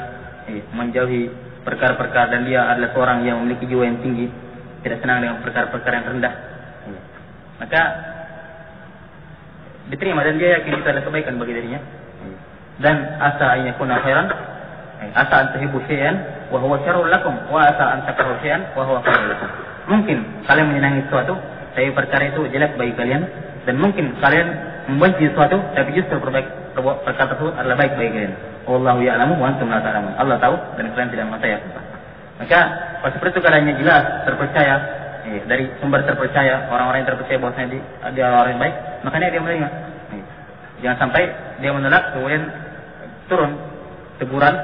menjauhi perkara-perkara, dan dia adalah seorang yang memiliki jiwa yang tinggi, tidak senang dengan perkara-perkara yang rendah, maka diterima dan dia yakin itu adalah kebaikan bagi dirinya, dan asa yakuna khairan asa an tuhibbu syai'an wa huwa syarrun lakum wa asa an takrahu syai'an wa huwa khairun lakum. Mungkin kalian menyenangi sesuatu tapi perkara itu jelek bagi kalian, dan mungkin kalian membenci sesuatu tapi justru perkara tersebut adalah baik bagi kalian. Wallahu ya'lamu wa antum la ta'lamun. Allah tahu dan kalian tidak mengetahui apa. Maka kalau seperti itu keadaannya jelas, terpercaya, dari sumber terpercaya, orang-orang yang terpercaya bahwasanya dia orang yang baik, makanya dia menerima. Jangan sampai dia menolak kemudian turun teguran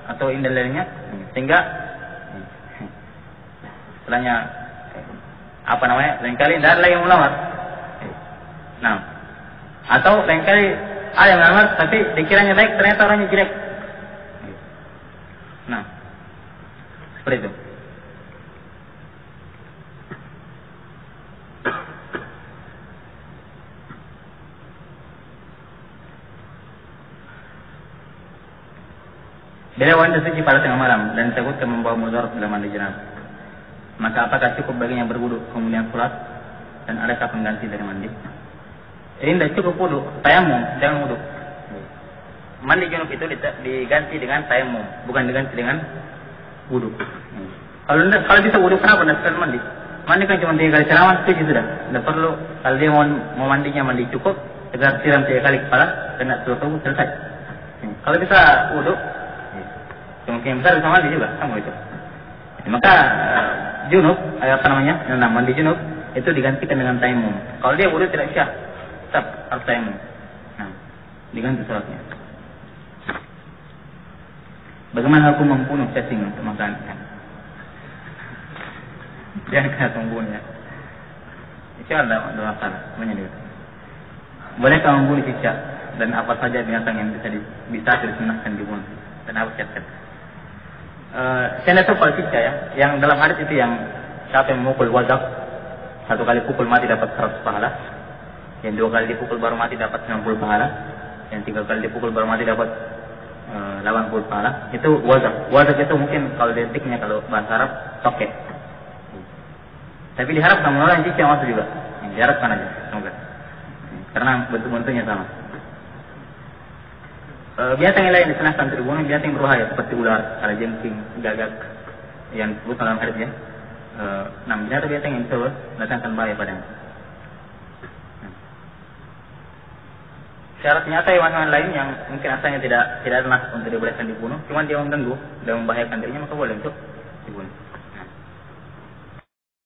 atau indah lainnya, sehingga setelahnya lain kali tidak ada lagi yang melamar. Nah, atau lain kali ada yang melamar tapi dikiranya baik, ternyata orangnya jelek. Nah, seperti itu. Bila wanita suci pada tengah malam dan takutkan membawa mudarat dalam mandi janabah, maka apakah cukup baginya berwudu kemudian sholat, dan adakah pengganti dari mandi? Ini tidak cukup wudu, tayamum, jangan wudu. Mandi junub itu diganti dengan tayamum, bukan diganti dengan wudu. Kalau bisa wudu, kenapa tidak sekali mandi? Mandi kan cuma 3 kali ceramah, suci sudah. Tidak perlu, kalau dia mau mandinya mandi cukup, segar siram 3 kali kepala, kena seluruh tubuh, selesai. Kalau bisa wudu, kemungkinan besar bisa mandi juga, sama itu. Maka junub, mandi junub itu digantikan dengan tayamum. Kalau dia wudu tidak syah, tetap harus tayamum. Nah, diganti sholatnya. Bagaimana hukum membunuh cacing untuk makan? Jangan kena membunuhnya. Itu ada masalah, semuanya. Bolehkah membunuh cicak dan apa saja binatang yang bisa disunahkan dibunuh dan apa cacing? Saya tidak tahu kalau cicak ya, yang dalam hadis itu yang siapa yang memukul wazak 1 kali pukul mati dapat 100 pahala, yang 2 kali dipukul baru mati dapat 90 pahala, yang 3 kali dipukul baru mati dapat 80 pahala. Itu wazak. Wazak itu mungkin kalau detiknya kalau bahasa Arab toke. Tapi diharapkan orang cicak masuk juga. Diharapkan aja, semoga. Karena bentuk-bentuknya sama. Binatang yang lain disunahkan untuk dibunuh, binatang yang berbahaya seperti ular, kalajengking, gagak, yang disebut dalam hadis ya. Binatang yang bisa mendatangkan bahaya padanya. Syarat nyata hewan-hewan lain yang mungkin asalnya tidak ada untuk dibolehkan dibunuh, cuma dia mengganggu dan membahayakan dirinya, maka boleh untuk dibunuh.